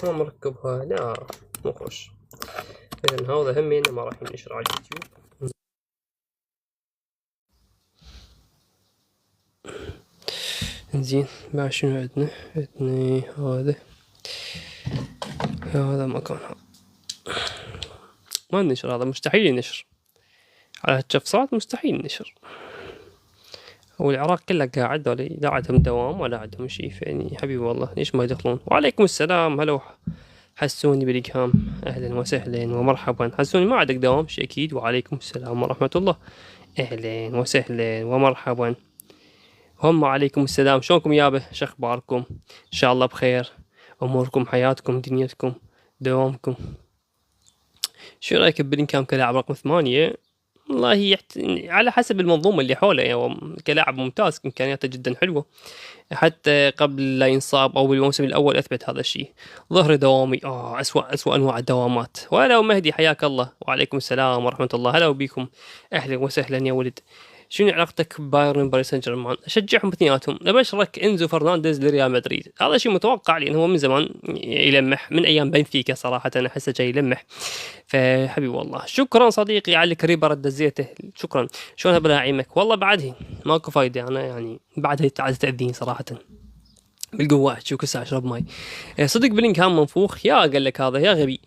ما مركبها، لا مو خوش. إذن هذا همين ما راح ينشر على اليوتيوب. زين بعد شنو عندنا؟ هذا مكانها ما ننشر، هذا مستحيل ينشر على هالشفصات، مستحيل ينشر. والعراق كله قاعد، لا عندهم دوام ولا عندهم شيء، فيعني حبيبي والله ليش ما يدخلون؟ وعليكم السلام، هلو حسوني بالإكهام، أهلا وسهلا ومرحبا. حسوني ما عندك دوام شيء أكيد. وعليكم السلام ورحمة الله، أهلا وسهلا ومرحبا. هم عليكم السلام، شلونكم يابا؟ شخباركم؟ إن شاء الله بخير، أموركم، حياتكم، دنيتكم، دوامكم. شو رأيك ببلينغهام كلاعب رقم 8؟ والله على حسب المنظومة اللي حوله، يعني كلاعب ممتاز، إمكانياته جدا حلوة، حتى قبل لا ينصاب أو بالموسم الأول أثبت هذا الشيء. ظهر دوامي، أسوأ أنواع الدوامات. وهلا مهدي، حياك الله. وعليكم السلام ورحمة الله، هلا وبيكم، أهلا وسهلا يا ولد. شنو علاقتك ببايرن باريس سان جيرمان؟ اشجعهم اثنيناتهم. ابشرك انزو فرنانديز لريال مدريد، هذا شيء متوقع لانه هو من زمان يلمح، من ايام بنفيكا صراحه، انا احسه جاي يلمح. فحبيبي والله شكرا صديقي على الكريبه، رد زيته، شكرا. شلونها بلاعيمك؟ والله بعدها ماكو فايده، انا يعني بعدها تعال تاذيني صراحه بالقوه. شو كسا اشرب ماي. صدق بلينغهام منفوخ يا قال لك هذا يا غبي.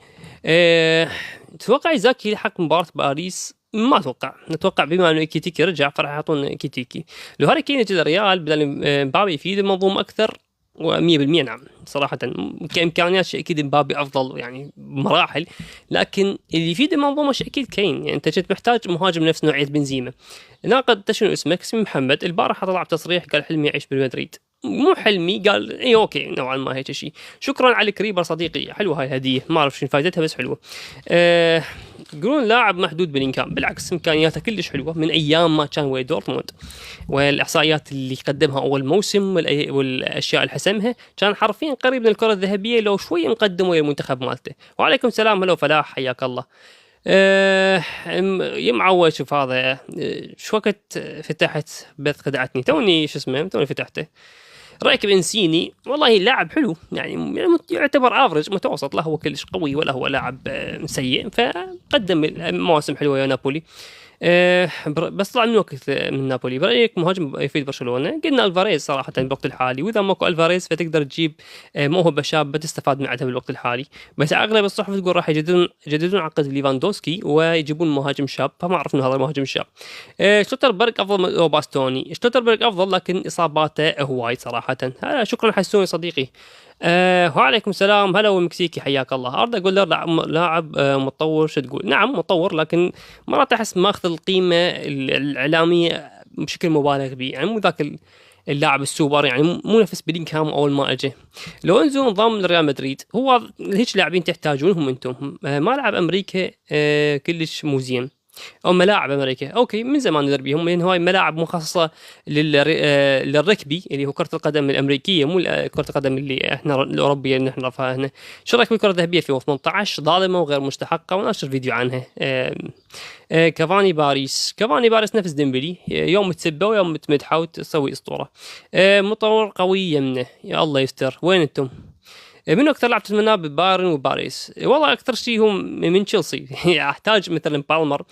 تتوقع ايزاكي يلحق مباراة باريس؟ ما اتوقع. نتوقع بما انه ايكيتيكي رجع فراح يحطون ايكيتيكي. لو هاري كين يجي الريال بدل مبابي يفيد المنظومة اكثر، و100% نعم صراحة. كإمكانيات شيء أكيد مبابي أفضل يعني بمراحل، لكن اللي يفيد المنظومة شيء أكيد كين. يعني أنت كنت محتاج مهاجم نفس نوعية بنزيما. ناقد شنو اسمك؟ اسمي محمد. البارح طلع بتصريح قال حلمي يعيش بالمدريد. مو حلمي، قال اي اوكي نوعا ما هيك شيء. شكرا على الكريبر صديقي، حلوه هاي الهديه، ما اعرف شنو فائدتها بس حلوه. يقولون لاعب محدود بلينغهام، بالعكس امكانياته كلش حلوه من ايام ما كان ويا دورتموند، والاحصائيات اللي قدمها اول موسم والاشياء اللي حسمها كان حرفيا قريب من الكره الذهبيه، لو شوي مقدم ويا المنتخب مالته. وعليكم السلام، هلو فلاح، حياك الله. يمعود. شوف هذا شو وقت فتحت بث خدعتني توني، شو اسمه، توني فتحته. رايك بانسيني؟ والله لاعب حلو، يعني يعتبر افرج متوسط، لا هو كلش قوي ولا هو لاعب سيء، فقدم مواسم حلوه يا نابولي. بس طلع من وقت من نابولي. برايك مهاجم يفيد برشلونه؟ قلنا الفاريز صراحه بالوقت الحالي، واذا ماكو الفاريز فتقدر تجيب موهبه شابه تستفاد من عدها بالوقت الحالي. بس اغلب الصحف تقول راح يجددون عقد ليفاندوسكي ويجيبون مهاجم شاب، فما اعرف انه هذا المهاجم الشاب. شتوتربرغ افضل من باستوني. شتوتربرغ افضل لكن اصاباته هواي صراحه. شكرا حسوني صديقي. وعليكم السلام، هلا والمكسيكي، حياك الله. اردا جولر لاعب متطور. شو تقول؟ نعم متطور، لكن مرات احس ماخذ القيمه الاعلاميه بشكل مبالغ به، يعني مو ذاك اللاعب السوبر، يعني مو نفس بلينغهام اول ما اجى. لو انزو نظام ريال مدريد، هو هيك لاعبين تحتاجونهم انتم. ما لعب امريكا كلش مو زين، او ملاعب امريكا اوكي من زمان ندري بيهم، لان هاي ملاعب مخصصه للركبي اللي هو كره القدم الامريكيه، مو كره القدم اللي احنا الاوروبيه اللي نعرفها هنا. شو رايك بالكره الذهبيه 2018؟ ظالمه وغير مستحقه، ونشر فيديو عنها. كافاني باريس نفس ديمبلي، يوم تسبه ويوم تمدحه وتسوي اسطوره. مطور قوي يمنه، يا الله يستر. وين انتم؟ منو اكثر لاعب تتمناه ببايرن وباريس؟ والله اكثر شيء هو من تشيلسي. احتاج مثلا بالمر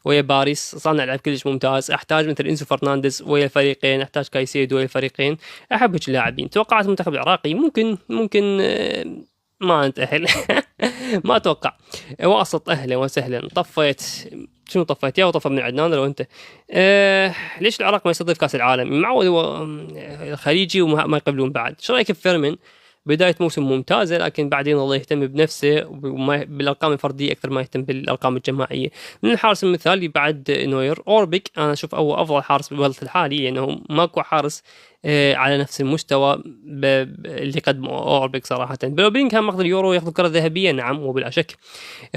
ويا باريس، صانع لعب كلش ممتاز. احتاج مثل انسو فرنانديز ويا الفريقين، احتاج كايسيدو ويا الفريقين. احب هيك اللاعبين. توقعت المنتخب العراقي ممكن ما نتأهل. ما اتوقع. واسط، اهلا وسهلا. طفيت شنو طفيت؟ يا وطفى من عدنان لو انت. ليش العراق ما يستضيف كاس العالم؟ معود هو خليجي وما يقبلون بعد. شو رايك بفيرمين؟ بداية موسم ممتازة، لكن بعدين الله يهتم بنفسه بالأرقام الفردية أكثر ما يهتم بالأرقام الجماعية. من الحارس المثالي بعد نوير. أوربيك أنا أشوف هو أفضل حارس بالوقت الحالي، لأنه يعني ماكو حارس على نفس المستوى اللي قدمه أوربيك صراحة. بلينغهام ماخذ اليورو، ياخذ الكرة الذهبية، نعم وبلا شك.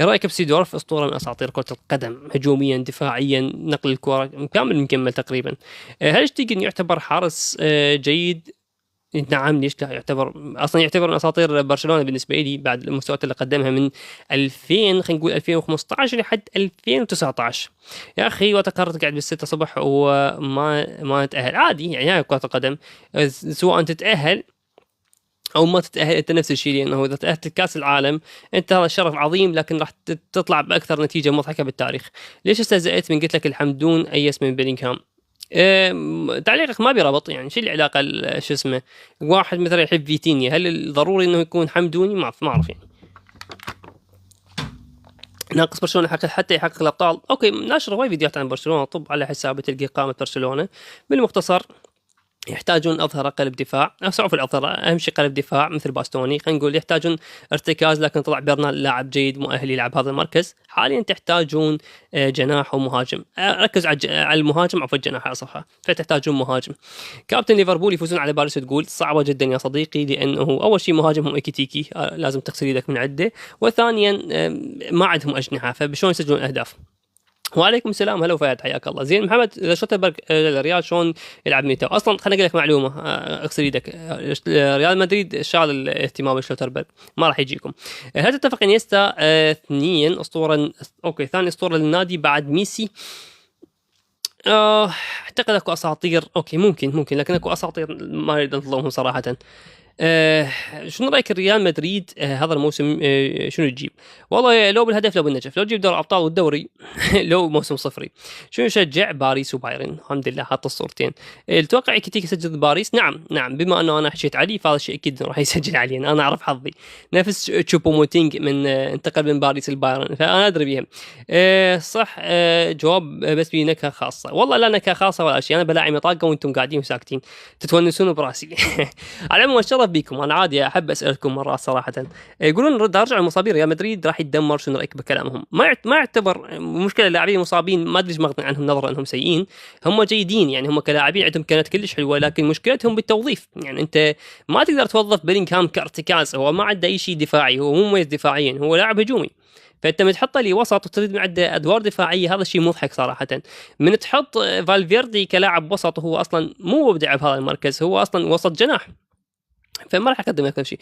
رأيك بسيدورف؟ أسطورة من أساطير كرة القدم، هجوميا دفاعيا نقل الكرة كامل مكمل تقريبا. هل شتيجن يعتبر حارس جيد؟ نعم ليش لا، يعتبر من اساطير برشلونه بالنسبه لي بعد المستويات اللي قدمها من 2000 خلينا نقول 2015 لحد 2019. يا اخي وتقررت قاعد بالستة صبح وما تاهل عادي، يعني هاي كره القدم، سواء تتاهل او ما تتاهل انت نفس الشيء، لانه اذا تاهلت لكاس العالم انت هذا الشرف عظيم، لكن راح تطلع باكثر نتيجه مضحكه بالتاريخ. ليش استهزأت من قلت لك الحمدون ايس من بيلينغهام؟ تعليقك ما بيربط، يعني شو العلاقه شو اسمه، واحد مثلا يحب فيتينيا، هل ضروري انه يكون حمدوني؟ ما اعرف يعني. ناقص برشلونه حتى يحقق الابطال. اوكي، ناشر هواي فيديوهات عن برشلونه، طب على حسابه تلقى قائمه برشلونه. بالمختصر يحتاجون أظهرة قلب دفاع، في الأظهرة أهم شيء قلب دفاع مثل باستوني، خلينا نقول يحتاجون ارتكاز، لكن طلع برنال لاعب جيد مؤهل يلعب هذا المركز. حاليا تحتاجون جناح ومهاجم، ركز على المهاجم، عفوا الجناح على صفحة، فتحتاجون مهاجم. كابتن ليفربول يفوزون على باريس، تقول صعبة جدا يا صديقي، لأنه أول شيء مهاجمهم إيكيتيكي لازم تغسل يدك من عده، وثانيا ما عندهم أجنحة، فبشلون يسجلون أهداف؟ وعليكم السلام، هلا وفهد، حياك الله. زين محمد، اذا شوتربرغ الريال شلون يلعب ميتو؟ اصلا خليني اقول لك معلومه، اغسل يدك، ريال مدريد شال الاهتمام بشوتربرغ، ما راح يجيكم. هل تتفق انيستا اثنين اسطوره؟ اوكي، ثاني اسطوره للنادي بعد ميسي. اعتقد اكو اساطير، اوكي ممكن، لكن اكو اساطير ما اريد اظلمهم صراحه. شنو رايك ريال مدريد هذا الموسم شنو تجيب؟ والله لو بالهدف لو بالنجف، لو تجيب دوري الابطال والدوري لو موسم صفري. شنو نشجع؟ باريس وبايرن، الحمد لله حاط الصورتين. تتوقع كيتيك يسجل باريس؟ نعم، بما انه انا حكيت علي فهذا الشيء اكيد راح يسجل علي، انا اعرف حظي، نفس تشوبوموتينج من انتقل من باريس لبايرن، فانا ادري بهم. صح. جواب بس بي نكهه خاصه، والله لا نكهه خاصه ولا شيء، انا بلاعي مطاقه وانتم قاعدين وساكتين تتونسون براسي. على العموم الشرف بيكم، انا عادي احب اسالكم مرات صراحه. يقولون رد ارجع المصابين، ريال مدريد راح يتدمر، شنو رايك بكلامهم؟ ما يعتبر مشكله اللاعبين المصابين، ما ادري ايش مغني عنهم نظرا انهم سيئين، هم جيدين يعني، هم كلاعبين عندهم كانت كلش حلوه، لكن مشكلتهم بالتوظيف. يعني انت ما تقدر توظف بيلينغهام كارتكاز، هو ما عنده اي شيء دفاعي، هو مو مميز دفاعيا، هو لاعب هجومي. فانت متحطه لي وسط وتريد من عنده ادوار دفاعيه، هذا الشيء مضحك صراحه. من تحط فالفيردي كلاعب وسط، وهو اصلا مو مبدع بهذا المركز، هو اصلا وسط جناح، فما راح اقدم لك شيء.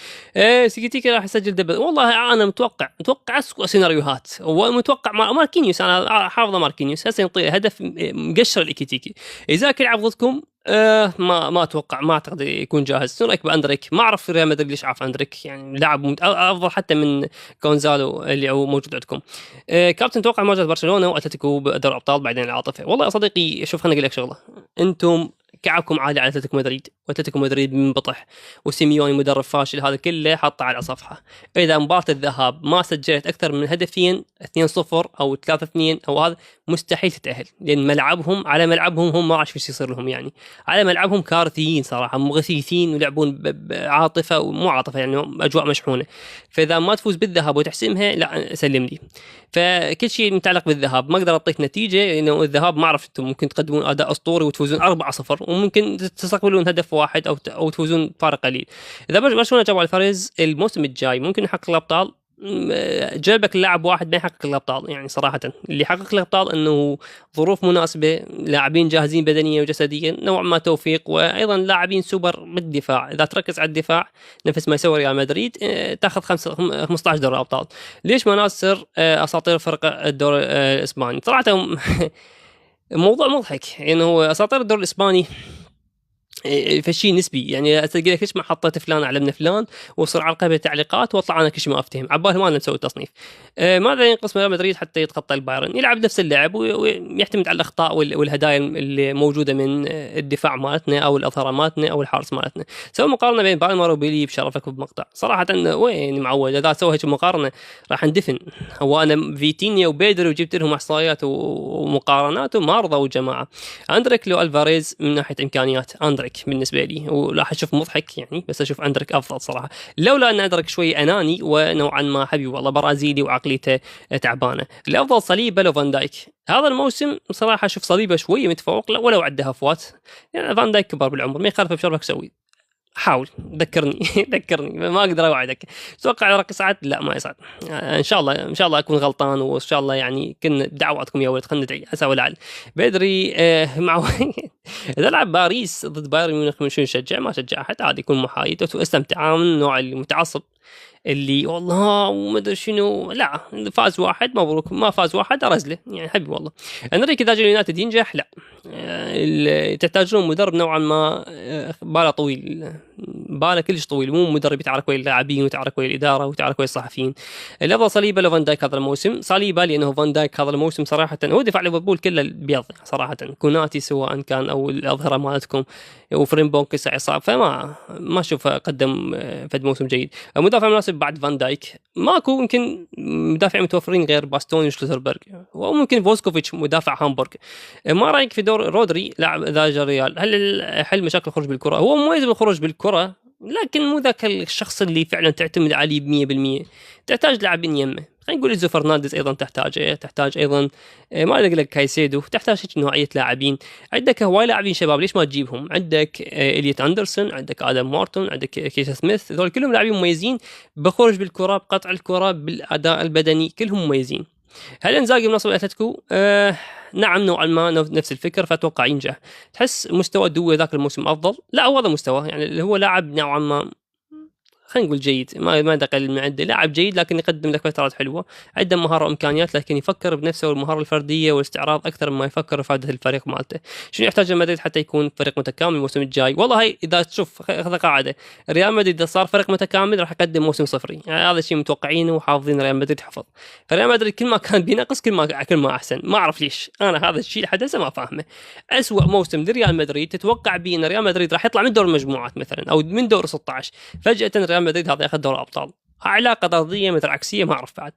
سيكيتيكا راح يسجل دبل، والله انا متوقع اسوء سيناريوهات، ومتوقع ماركينيوس، انا حافظه ماركينيوس هسه يطير هدف مقشر الايكيتيكي. اذا يلعب ضدكم ما اتوقع، ما اعتقد يكون جاهز. شو رايك باندريك؟ ما اعرف ريال مدريد ليش عارف اندريك، يعني لاعب افضل حتى من كونزالو اللي هو موجود عندكم. كابتن توقع مواجهه برشلونه واتلتيكو بدوري الابطال بعدين العاطفه. والله يا صديقي شوف، خليني اقول لك شغله، انتم كعبكم عالي على اتلتيكو مدريد، واتلتيكو مدريد منبطح، وسيميوني مدرب فاشل، هذا كله حطه على صفحه. اذا مباراه الذهاب ما سجلت اكثر من هدفين، 2-0 او 3-2 او هذا، مستحيل تتاهل، لان ملعبهم على ملعبهم هم ما اعرف ايش يصير لهم، يعني على ملعبهم كارثيين صراحه، مغثيثين ويلعبون بعاطفه ومو عاطفه، يعني اجواء مشحونه. فاذا ما تفوز بالذهاب وتحسمها، لا سلم لي. فكل شيء متعلق بالذهاب، ما اقدر اعطيك نتيجه، لانه الذهاب ما اعرف، انتم ممكن تقدمون اداء اسطوري وتفوزون 4-0، وممكن تستقبلون هدف واحد او تفوزون فارق قليل. اذا برشلونه جابوا الفرز الموسم الجاي ممكن يحقق الابطال. جلبك اللاعب واحد ما يحقق الابطال، يعني صراحه اللي يحقق الابطال انه ظروف مناسبه، لاعبين جاهزين بدنيا وجسديا، نوع ما توفيق، وايضا لاعبين سوبر بالدفاع. اذا تركز على الدفاع نفس ما يسوي ريال مدريد تاخذ 15 دوري ابطال. ليش ما ناصر اساطير فرق الدوري الاسباني؟ صراحه موضوع مضحك، يعني هو اساطير الدوري الاسباني فشي نسبي، يعني تلقى لك ليش ما حطيت فلان على ابن فلان، وصر على قبل التعليقات واطلع انا كل شيء ما افتهم عبال ما نسوي التصنيف. ماذا ينقص ريال مدريد حتى يتخطى البايرن؟ يلعب نفس اللعب ويعتمد على الاخطاء والهدايا اللي موجوده من الدفاع مالتنا او الاظهره مالتنا او الحارس مالتنا. سوي مقارنه بين بالمر وبيلي بشرفك بمقطع، صراحه وين معود، اذا سوي هيك مقارنه راح ندفن. هو انا فيتينيا وبيدر وجبت لهم احصائيات ومقارنات وما رضوا جماعه. اندريك لو الفاريز من ناحيه امكانيات، اندريك بالنسبه لي وراح اشوف مضحك يعني، بس اشوف اندريك افضل صراحه، لولا ان اندريك شوي اناني ونوعا ما حبيبي والله برازيلي وعقليته تعبانه. الافضل صليبه لو فان دايك. هذا الموسم صراحه اشوف صليبه شويه متفوق ولو عنده هفوات، يعني فان دايك كبر بالعمر، ما يخالف بشرفك سوي، حاول ذكرني ذكرني، ما اقدر اوعدك. اتوقع رقص ساعات لا ما يصعد، ان شاء الله ان شاء الله اكون غلطان، وان شاء الله يعني كن دعواتكم يا ولد، خلينا ندعي عسى ولعل. بدري مع اذا لعب باريس ضد بايرن ميونخ من شو نشجع؟ ما شجع احد، عادي يكون محايد واستمتع، من النوع المتعصب اللي والله وما ادري شنو، لا فاز واحد مبروك، ما فاز واحد ارزله يعني حبيبي والله. انريك اذا جاء اليونايتد ينجح؟ لا، تحتاجون مدرب نوعا ما باله طويل، باله كلش طويل، مو مدرب يتعارك ويا اللاعبين ويتعارك ويا الاداره ويتعارك ويا الصحفيين. الافضل صليبه لو فان دايك هذا الموسم، صليبه لانه فان دايك هذا الموسم صراحه هو دفاع ليفربول كله البيض صراحه، كوناتي سواء كان او الاظهره مالتكم وفريمبونج كسع صعب، ما اشوف قدم فد موسم جيد. مدافع مناسب بعد فان دايك ماكو، يمكن مدافع متوفرين غير باستوني وشلوتربرغ، وممكن فوسكوفيتش مدافع هامبورغ. ما رايك في دور رودري لاعب ذا الريال؟ هل حل مشاكل الخروج بالكره؟ هو مميز بالخروج بالكره، لكن مو ذاك الشخص اللي فعلا تعتمد عليه 100%. تحتاج لاعبين يمه، خلينا نقول إنزو فرنانديز ايضا تحتاج ايضا ما اقول لك كايسيدو، تحتاج هيك نوعيه لاعبين. عندك هواي لاعبين شباب، ليش ما تجيبهم؟ عندك إليوت أندرسون، عندك آدم مورتون، عندك كيس سميث، هذول كلهم لاعبين مميزين بخروج بالكره، بقطع الكره، بالاداء البدني، كلهم مميزين. هل انزاجي مناسب اتلتيكو؟ نعم نوعا ما نفس الفكر، فاتوقع ينجح. تحس مستوى دوي ذاك الموسم افضل؟ لا، هو هذا مستوى، يعني اللي هو لاعب نوعا ما خلينا نقول جيد، ما دقل من عنده، لاعب جيد لكن يقدم لك فترات حلوه، عنده مهاره وامكانيات، لكن يفكر بنفسه والمهاره الفرديه والاستعراض اكثر مما يفكر بفائده الفريق مالته. شنو يحتاج مدريد حتى يكون فريق متكامل الموسم الجاي؟ والله هي اذا تشوف هذا قاعده، ريال مدريد اذا صار فريق متكامل راح يقدم موسم صفري، يعني هذا الشيء متوقعينه وحافظين ريال مدريد حفظ. فريال مدريد كل ما كان بينقص كل ما احسن، ما اعرف ليش انا هذا الشيء لحد هسه ما فاهمه. اسوأ موسم لريال مدريد تتوقع بيه ان ريال مدريد راح يطلع من دور المجموعات مثلا او من دور 16، فجاه ريال مدريد هذا ياخذ دور ابطال، علاقه طرديه مثل عكسيه ما اعرف بعد.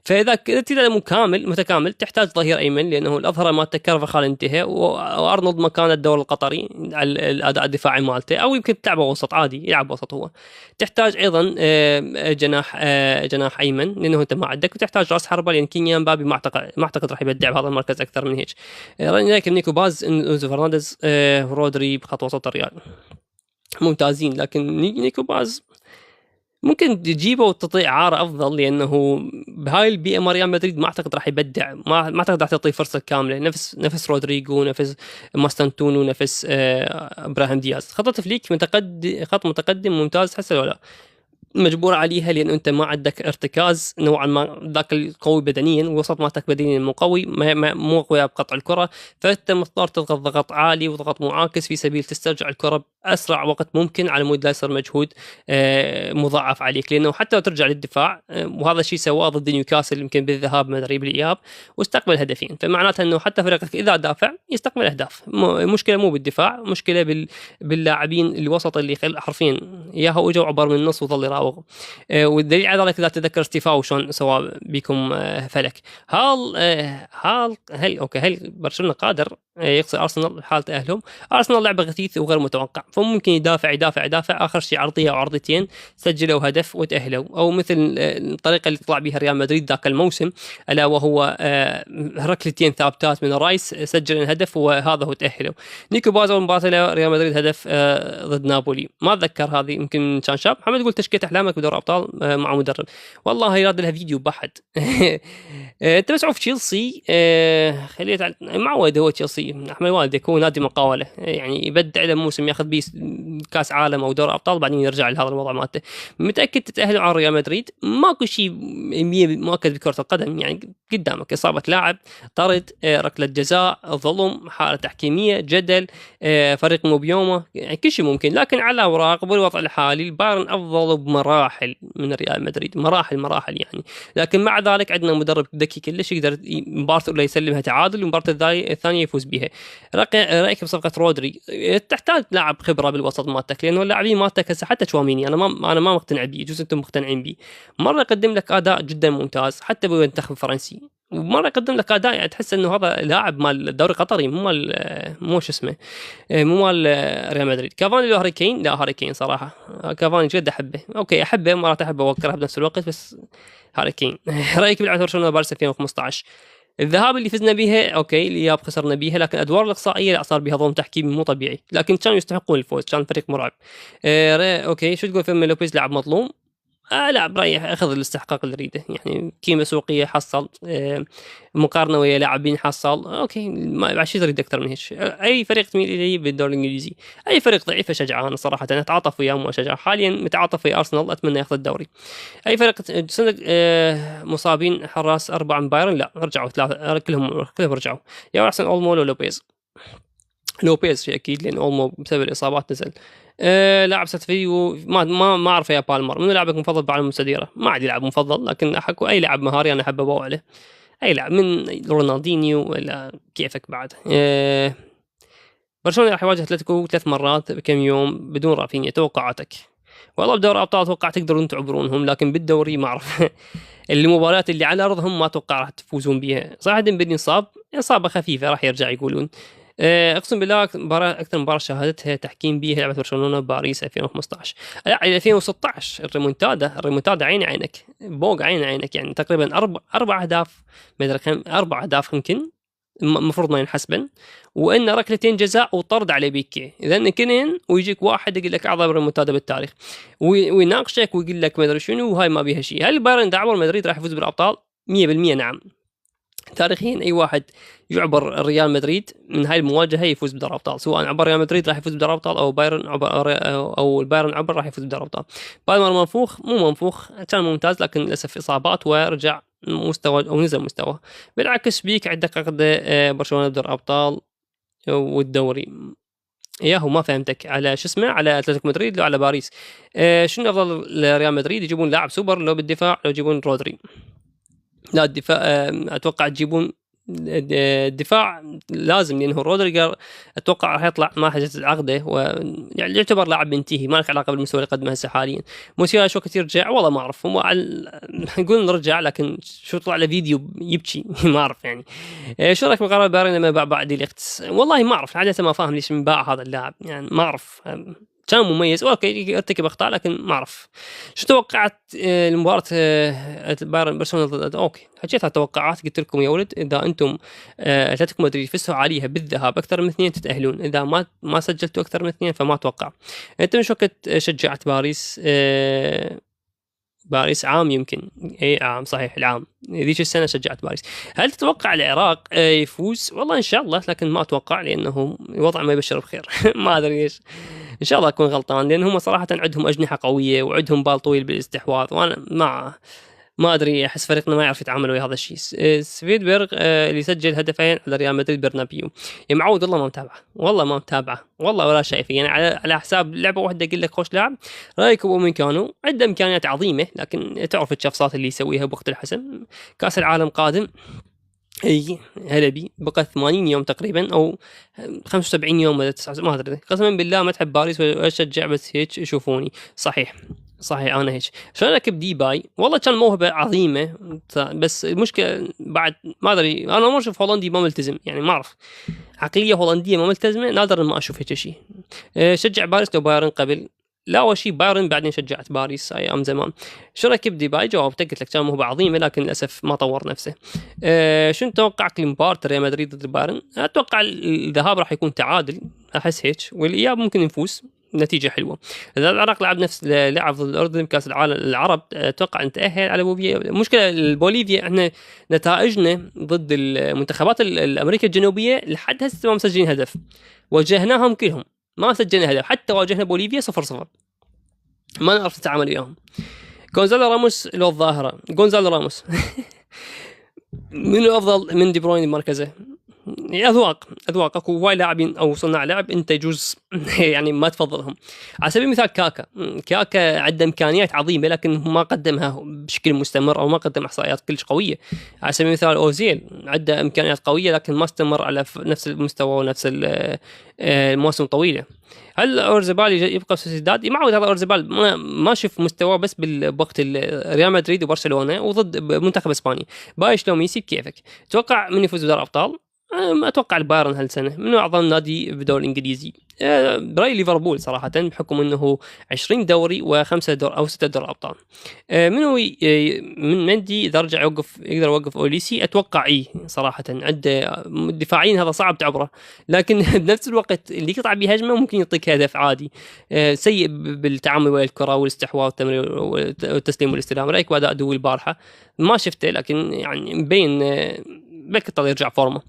فاذا كنت متكامل تحتاج ظهير ايمن، لانه الاظهره مالته كارفاخال انتهى وارنولد مكان الدور القطري على الاداء الدفاعي مالته، او يمكن تلعبه وسط عادي، يلعب وسط هو. تحتاج ايضا جناح ايمن، لانه انت ما عندك، وتحتاج راس حربه، لان كينيان بابي ما اعتقد راح يبدع بهذا المركز اكثر من هيك. لكن نيكو باز، انزو فرنانديز، رودري بخط وسط الريال ممتازين، لكن نيكو باز ممكن تجيبه وتطيع عاره افضل، لانه بهاي البيئه ريال مدريد ما اعتقد راح يبدع، ما اعتقد راح تعطيه فرصه كامله، نفس رودريجو، نفس ماستانتونو، نفس ابراهيم دياز. خطه فليك خط متقدم ممتاز، تحس ولا لا؟ مجبور عليها، لأن أنت ما عندك ارتكاز نوعا ما ذاك القوي بدنيا، وسط مالتك بدنيا مو قوي، مو قوي بقطع الكرة، فأنت مضطر تضغط ضغط عالي وضغط معاكس في سبيل تسترجع الكرة بأسرع وقت ممكن، على مود لا يصير مجهود مضاعف عليك، لأنه حتى لو ترجع للدفاع، وهذا الشيء سواه ضد نيوكاسل يمكن بالذهاب مدري بالإياب، واستقبل هدفين، فمعناته أنه حتى فريقك إذا دافع يستقبل أهداف. مشكلة مو بالدفاع، مشكلة باللاعبين الوسط اللي حرفيا ياهو اجوا عبر من النص وظل يراوغ. والدليل على ذلك اذا تذكر ستيفاو شلون سوى بكم فلك. هل برشلونه قادر يقصي ارسنال حال تاهلهم؟ ارسنال لعبه غثيث وغير متوقع، فممكن يدافع اخر شيء عرضيه او عرضتين سجلوا هدف وتاهلوا، او مثل الطريقه اللي طلع بها ريال مدريد ذاك الموسم، الا وهو ركلتين ثابتات من رايس سجل الهدف وهذا هو تاهلوا. نيكو باز مباراه ريال مدريد هدف ضد نابولي، ما اتذكر هذه، يمكن كان شاب. محمد يقول تشكيله احلامك بدور ابطال مع مدرب، والله يراد لها فيديو بحد. انت بس عوف تشيلسي، خليت معود هو تشيلسي، احمد والدك هو نادي مقاوله، يعني يبدع له موسم ياخذ بيه كاس عالم او دور ابطال، بعدين يرجع لهذا الوضع مالته. متاكد تتاهلوا على ريال مدريد؟ ماكو شيء 100% مؤكد بكره القدم، يعني قدامك اصابه لاعب، طرد، ركله جزاء، ظلم، حاله تحكيميه، جدل، فريق مو بيومه، يعني كل شيء ممكن، لكن على اوراق بالوضع الحالي البايرن افضل بمراحل من ريال مدريد، مراحل يعني. لكن مع ذلك عندنا مدرب ذكي كلش، يقدر مباراه الاولى يسلمها تعادل، ومباراه الثانيه يفوز بها. رايك بصفقه رودري؟ تحتاج لاعب خبره بالوسط مالتك، لانه اللاعبين مالتك هسه حتى تشواميني انا ما مقتنع به، جزء انتم مقتنعين به. مره يقدم لك اداء جدا ممتاز حتى بالمنتخب الفرنسي، ومره يقدم لك اداء يعني تحس انه هذا لاعب مال الدوري القطري، مو شو اسمه، مو مال ريال مدريد. كافاني لو هاري كين؟ لا، هاري كين صراحه، كافاني جد احبه، اوكي احبه مرات احبه واكرهه بنفس الوقت، بس هاري كين. رايك بلعبه برشلونه باريس 2015؟ الذهاب اللي فزنا بيها اوكي، الاياب خسرنا بيها، لكن الادوار الاقصائيه لا، صار بها ظلم تحكيمي مو طبيعي، لكن كانوا يستحقون الفوز، كان فريق مرعب. اوكي، شو تقول فيلم لوبيز لاعب مظلوم؟ لا، برايح اخذ الاستحقاق اللي يريده، يعني قيمه سوقيه حصل، مقارنه ويا لاعبين حصل، اوكي ما شيء تريد اكثر من هيك. اي فريق تميل اليه بالدوري الانجليزي؟ اي فريق ضعيف اشجعه انا صراحه، انا اتعاطف وياه واشجعه، حاليا متعاطف ويا ارسنال، اتمنى ياخذ الدوري. اي فريق سنة مصابين حراس 4 من بايرن؟ لا، رجعوا 3 كلهم رجعوا، يا احسن اولمو ولا لوبيز. لوبيز في اكيد، لان اولمو بسبب الاصابات نزل. لاعب ساتفيو ما اعرف يا بالمر. منو لاعبك المفضل بعالم المستديره؟ ما عندي لاعب مفضل، لكن احكوا اي لاعب مهاري انا احب ابوع عليه. اي لاعب من رونالدينيو ولا كيفك بعد. برشلونه راح يواجه اتلتيكو 3 مرات بكم يوم بدون رافينيا، توقعاتك؟ والله بدوري الابطال اتوقع تقدرون تعبرونهم، لكن بالدوري ما اعرف. المباريات اللي على ارضهم ما اتوقع راح تفوزون بها. صراحه ديمبلي انصاب اصابه خفيفه راح يرجع يقولون. اقسم بالله اكثر مباراه شاهدتها تحكيم بيها لعبه برشلونه باريس 2015، لا 2016 الريمونتادا عين عينك بوق عين عينك، يعني تقريبا اربع اهداف، ما ادري كم، 4 اهداف يمكن المفروض ما ينحسبن، وان ركلتين جزاء وطرد على بيكي، اذا كنين ويجيك واحد يقول لك اعظم ريمونتادا بالتاريخ ويناقشك ويقول لك ما ادري شنو، وهاي ما بيها شيء. هل بايرن دعبر مدريد راح يفوز بالابطال؟ 100% نعم. تاريخيا اي واحد يعبر ريال مدريد من هاي المواجهه يفوز بدوري الابطال، سواء عبر ريال مدريد راح يفوز بدوري الابطال او بايرن عبر او البايرن عبر راح يفوز بدوري الابطال. بالمر منفوخ مو منفوخ، كان ممتاز لكن للاسف اصابات ورجع مستوى او نزل مستوى. بالعكس بيك عندك عقد برشلونه بدوري الابطال والدوري. ياهو ما فهمتك على شو اسمه، على اتلتيكو مدريد لو على باريس. شنو افضل لريال مدريد؟ يجيبون لاعب سوبر لو بالدفاع، لو يجيبون رودري؟ لا الدفاع اتوقع تجيبون الدفاع لازم، لانه رودريجر اتوقع راح يطلع ما حجز العقده، ويعني يعتبر لاعب منتهي ما لك علاقه بالمستوى اللي قدمه هسه حاليا. موسيالا شو كثير رجع والله ما اعرف، هم يقولون رجع لكن شو طلع له فيديو يبكي ما اعرف يعني. شو رايك بقرار بايرن لما باع بعد ليختس؟ والله ما اعرف عاده، ما فاهم ليش من باع هذا اللاعب يعني ما اعرف. كان مميز اوكي ارتكب اخطاء لكن ما اعرف. شو توقعت المباراه بايرن برشلونه ضد اوكي حكيت التوقعات، قلت لكم يا ولد اذا انتم اتلتيكو مدريد فزتوا عليها بالذهاب اكثر من 2 تتاهلون، اذا ما سجلتوا اكثر من 2 فما اتوقع. انت من شو وقت شجعت باريس؟ باريس عام يمكن، اي عام صحيح العام ذيك السنه شجعت باريس. هل تتوقع العراق يفوز؟ والله ان شاء الله، لكن ما اتوقع لانه الوضع ما يبشر بخير. ما ادري ليش، ان شاء الله اكون غلطان، لان هم صراحه عندهم اجنحه قويه وعندهم بال طويل بالاستحواذ، وانا ما ادري احس فريقنا ما يعرف يتعامل ويا هذا الشيء. سفيدبرغ اللي سجل هدفين على ريال مدريد برنابيو. يا معود والله ما متابعه، والله ما متابعه والله ولا شايف يعني على حساب لعبه واحده اقول لك خوش لاعب. رايك ومن كانوا عنده امكانيات عظيمه، لكن تعرف الشفصات اللي يسويها بوقت الحسم. كاس العالم قادم، اي هلبي بقى 80 يوم تقريبا او 75 يوم ولا 9 ما ادري، قسما بالله ما تحب باريس واشجع بس هيك يشوفوني. صحيح انا هيك. شلون ركب ديباي؟ والله كان موهبه عظيمه، بس المشكله بعد ما ادري، انا ما اشوف هولندي ما ملتزم يعني، ما اعرف عقليه هولنديه ما ملتزمه، نادر ما اشوف هيك شيء. شجع باريس لو بايرن قبل؟ لا اول شيء بايرن بعدين شجعت باريس ايام زمان. شو رايك بديباي؟ جاوبتك قلت لك كان موهبه عظيمه لكن للاسف ما طور نفسه. شو توقعك لمباراه ريال مدريد ضد بايرن؟ اتوقع الذهاب راح يكون تعادل، احس هيك، والاياب ممكن نفوز نتيجه حلوه. اذا العراق لعب نفس لعب ضد الاردن بكاس العالم العرب اتوقع نتاهل على بوليفيا. المشكله بوليفيا احنا نتائجنا ضد المنتخبات الامريكا الجنوبيه لحد هسه ما مسجلين هدف، واجهناهم كلهم ما سجلنا هدف، حتى واجهنا بوليفيا 0-0 ما نعرف نتعامل وياهم. جونزالو راموس لو الظاهره، جونزالو راموس منو افضل من دي بروين بمركزه؟ اذواق اكو هواي لاعبين او صناع لعب انت يجوز يعني ما تفضلهم. على سبيل المثال كاكا عنده امكانيات عظيمه لكن ما قدمها بشكل مستمر او ما قدم احصائيات كلش قويه. على سبيل المثال اوزيل عنده امكانيات قويه لكن ما استمر على نفس المستوى ونفس المواسم طويله. هل اورزبال يبقى في سوسيداد؟ معود هذا اورزبال ما شوف مستواه بس بوقت ريال مدريد وبرشلونه وضد منتخب اسبانيا. بايش لو ميسي بكيفك. توقع من يفوز بدوري الابطال؟ اتوقع البايرن هالسنه، منو اعظم نادي بالدوري الانجليزي؟ براي ليفربول صراحه بحكم انه 20 دوري و5 دور او 6 دوري ابطال. منو من مندي اذا رجع يقدر يوقف اوليسي؟ اتوقع صراحه عنده دفاعيا هذا صعب تعبره، لكن بنفس الوقت اللي يقطع بهجمه ممكن يعطيك هدف عادي. سيء بالتعامل ويا الكره والاستحواذ والتسليم والاستلام. رايك باداء دوي البارحه؟ ما شفته لكن يعني مبين بكتر يرجع فورمه.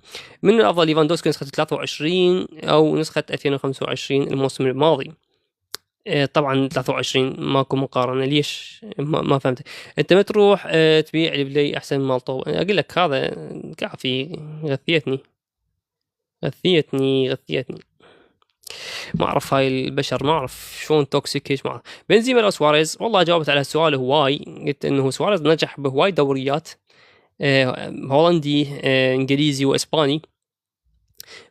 من الافضل ليفاندوسكي نسخه 23 او نسخه 2025 الموسم الماضي؟ طبعا 23 ماكو مقارنه. ليش ما فهمت؟ انت ما تروح تبيع البلاي احسن من مالطو؟ اقول لك هذا كافي. غثيتني. ما اعرف هاي البشر، ما اعرف شلون توكسيك ايش، ما اعرف. بنزيما لو سواريز، والله جاوبت على السؤال هواي، قلت انه سواريز نجح بهواي دوريات، هولندي، انجليزي واسباني،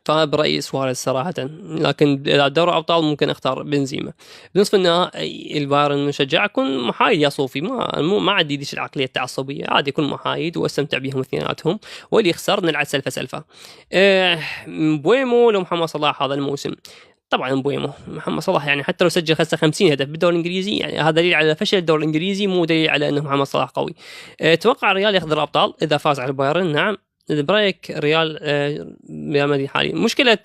فبرأيي سواريز صراحة. لكن إذا دوري أبطال ممكن أختار بنزيما. بنصف النهائي البايرن مشجع، أكون محايد يا صوفي، ما عندي ديش العقلية التعصبية، عادي أكون محايد واستمتع بهم اثنيناتهم، واللي يخسر نلعب سلفة سلفة. بويمو لو محمد صلاح هذا الموسم؟ طبعا بويمو. محمد صلاح يعني حتى لو سجل 50 هدف بالدوري الانجليزي، يعني هذا دليل على فشل الدوري الانجليزي، مو دليل على انه محمد صلاح قوي. اتوقع الريال ياخذ الابطال اذا فاز على البايرن. نعم. برايك ريال مدريد حاليا مشكله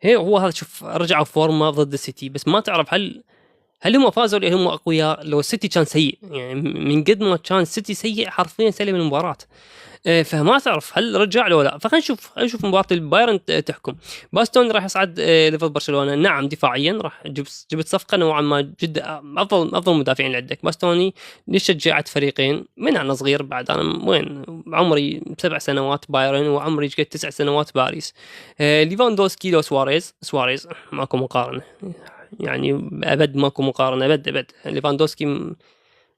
هو هذا، شوف رجعوا فورمه ضد السيتي، بس ما تعرف هل هم فازوا لأنهم اقوياء؟ لو السيتي كان سيء، يعني من قد ما كان السيتي سيء حرفيا سلم المباراه، فما تعرف هل رجع له ولا. فخلينا نشوف مباراة البايرن تحكم. باستون راح يصعد ليفل برشلونة. نعم دفاعيا راح جبت صفقة نوعا ما جدا افضل مدافعين اللي عندك. باستوني ليش شجعت فريقين من انا صغير، بعد انا وين عمري 7 سنوات بايرن وعمري 9 سنوات باريس. ليفاندوسكي لو سواريز ماكو مقارنة، يعني ابد ماكو مقارنة، ابد. ليفاندوسكي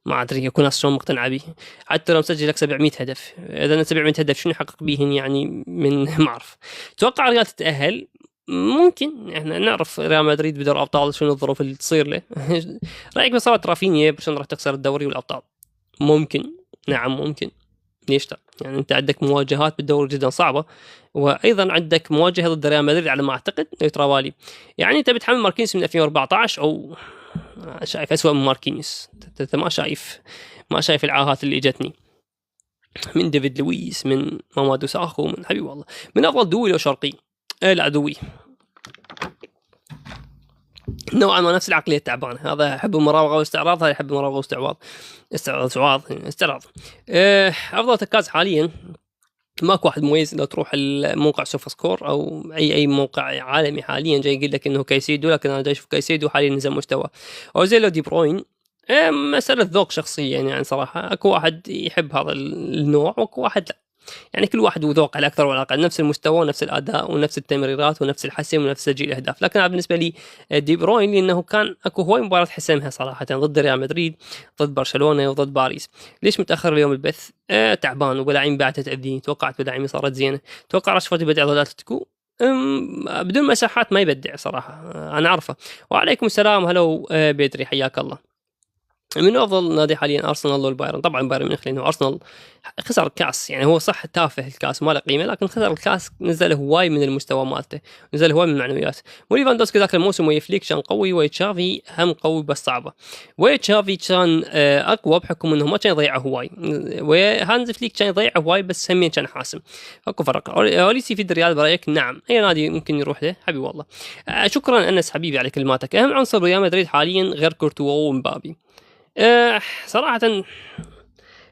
ما ادري يكون اصلا مقتنع به، حتى لو مسجل لك 700 هدف، اذا 700 هدف شنو يحقق بيهن يعني من ما اعرف. توقع الريال تتاهل؟ ممكن، احنا نعرف ريال مدريد بدور ابطال شنو الظروف اللي تصير له. رايك بصوت رافينيا برشلونه راح تخسر الدوري والابطال؟ ممكن، نعم ممكن. ليش لا؟ يعني انت عندك مواجهات بالدوري جدا صعبه، وايضا عندك مواجهه ضد ريال مدريد على ما اعتقد يتراوالي، يعني انت بتحمل ماركينيوس من 2014 او شايف أسوأ من ماركينيوس. ما شايف العاهات اللي اجتني من ديفيد لويس، من مامادو ساخو، من حبيب والله، من افضل دوي لو شرقي. لا دوي نوعا ما نفس العقليه التعبانه، هذا يحب المراوغه والاستعراض، هذا يحب المراوغه واستعراض. افضل تكاز حاليا ماكو واحد مميز. لو تروح الموقع سوفا سكور او اي موقع عالمي حاليا جاي يقول لك انه كايسيدو، لكن انا جاي اشوف كايسيدو حاليا نزل مستوى، او زي لو دي بروين. مسألة ذوق شخصية يعني صراحة، اكو واحد يحب هذا النوع واكو واحد لا، يعني كل واحد وذوق على اكثر ولا اقل، نفس المستوى ونفس الاداء ونفس التمريرات ونفس الحسم ونفس تسجيل الاهداف. لكن بالنسبه لي دي بروين، لانه كان اكو هواي مباراه حسمها صراحه ضد ريال مدريد، ضد برشلونه وضد باريس. ليش متاخر اليوم البث؟ تعبان وبلاعين بعد تاذيني، توقعت بلاعين صارت زينه، توقع راشفورد يبدع ضد اتلتيكو بدون مساحات، ما يبدع صراحه، انا عارفه. وعليكم السلام، هلو بيدري حياك الله. من افضل نادي حاليا ارسنال ولا البايرن؟ طبعا بايرن ميونخ، لانه ارسنال خسر الكاس، يعني هو صح تافه الكاس ما له قيمه، لكن خسر الكاس نزل هواي من المستوى مالته، نزل هواي من المعنويات. وليفاندوسكي ذاك الموسم ويفليك كان قوي، وتشافي هم قوي بس صعبه. وتشافي كان اقوى بحكم انه ما كان يضيع هواي، وهانز فليك كان يضيع هواي بس همين كان حاسم. اكو فرق. اوليسي في الريال برايك؟ نعم، اي نادي ممكن يروح له حبيبي والله. شكرا انس حبيبي على كلماتك. اهم عنصر ريال مدريد حاليا غير كورتوا ومبابي؟ صراحة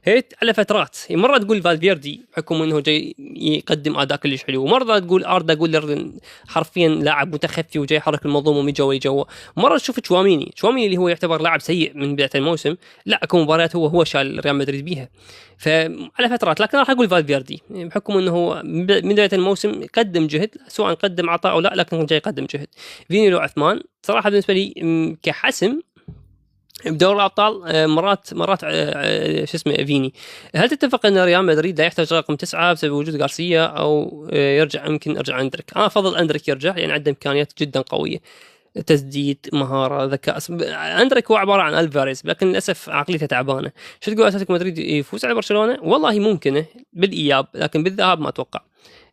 هي على فترات، مرة تقول فالفيردي بحكم انه جاي يقدم اداء كلش حلو، ومرة تقول اردا جولر حرفيا لاعب متخفي وجاي يحرك المنظومة من جوا. مرة تشوف تشواميني اللي هو يعتبر لاعب سيء من بداية الموسم، لا اكو مباريات هو شال ريال مدريد بيها، فعلى فترات. لكن راح اقول فالفيردي بحكم انه هو من بداية الموسم قدم جهد، سواء قدم عطاء او لا، لكن جاي يقدم جهد. فيني لو عثمان صراحة بالنسبة لي كحسم بدور الابطال مرات شو اسمه فيني. هل تتفق ان ريال مدريد لا يحتاج رقم 9 بسبب وجود غارسيا، او يمكن ارجع اندريك؟ انا افضل اندريك يرجع، لان عنده امكانيات جدا قويه، تسديد، مهاره، ذكاء. اندريك هو عباره عن الفاريز، لكن للاسف عقليته تعبانه. شو تقول اتلتيكو مدريد يفوز على برشلونه؟ والله ممكن بالاياب، لكن بالذهاب ما اتوقع.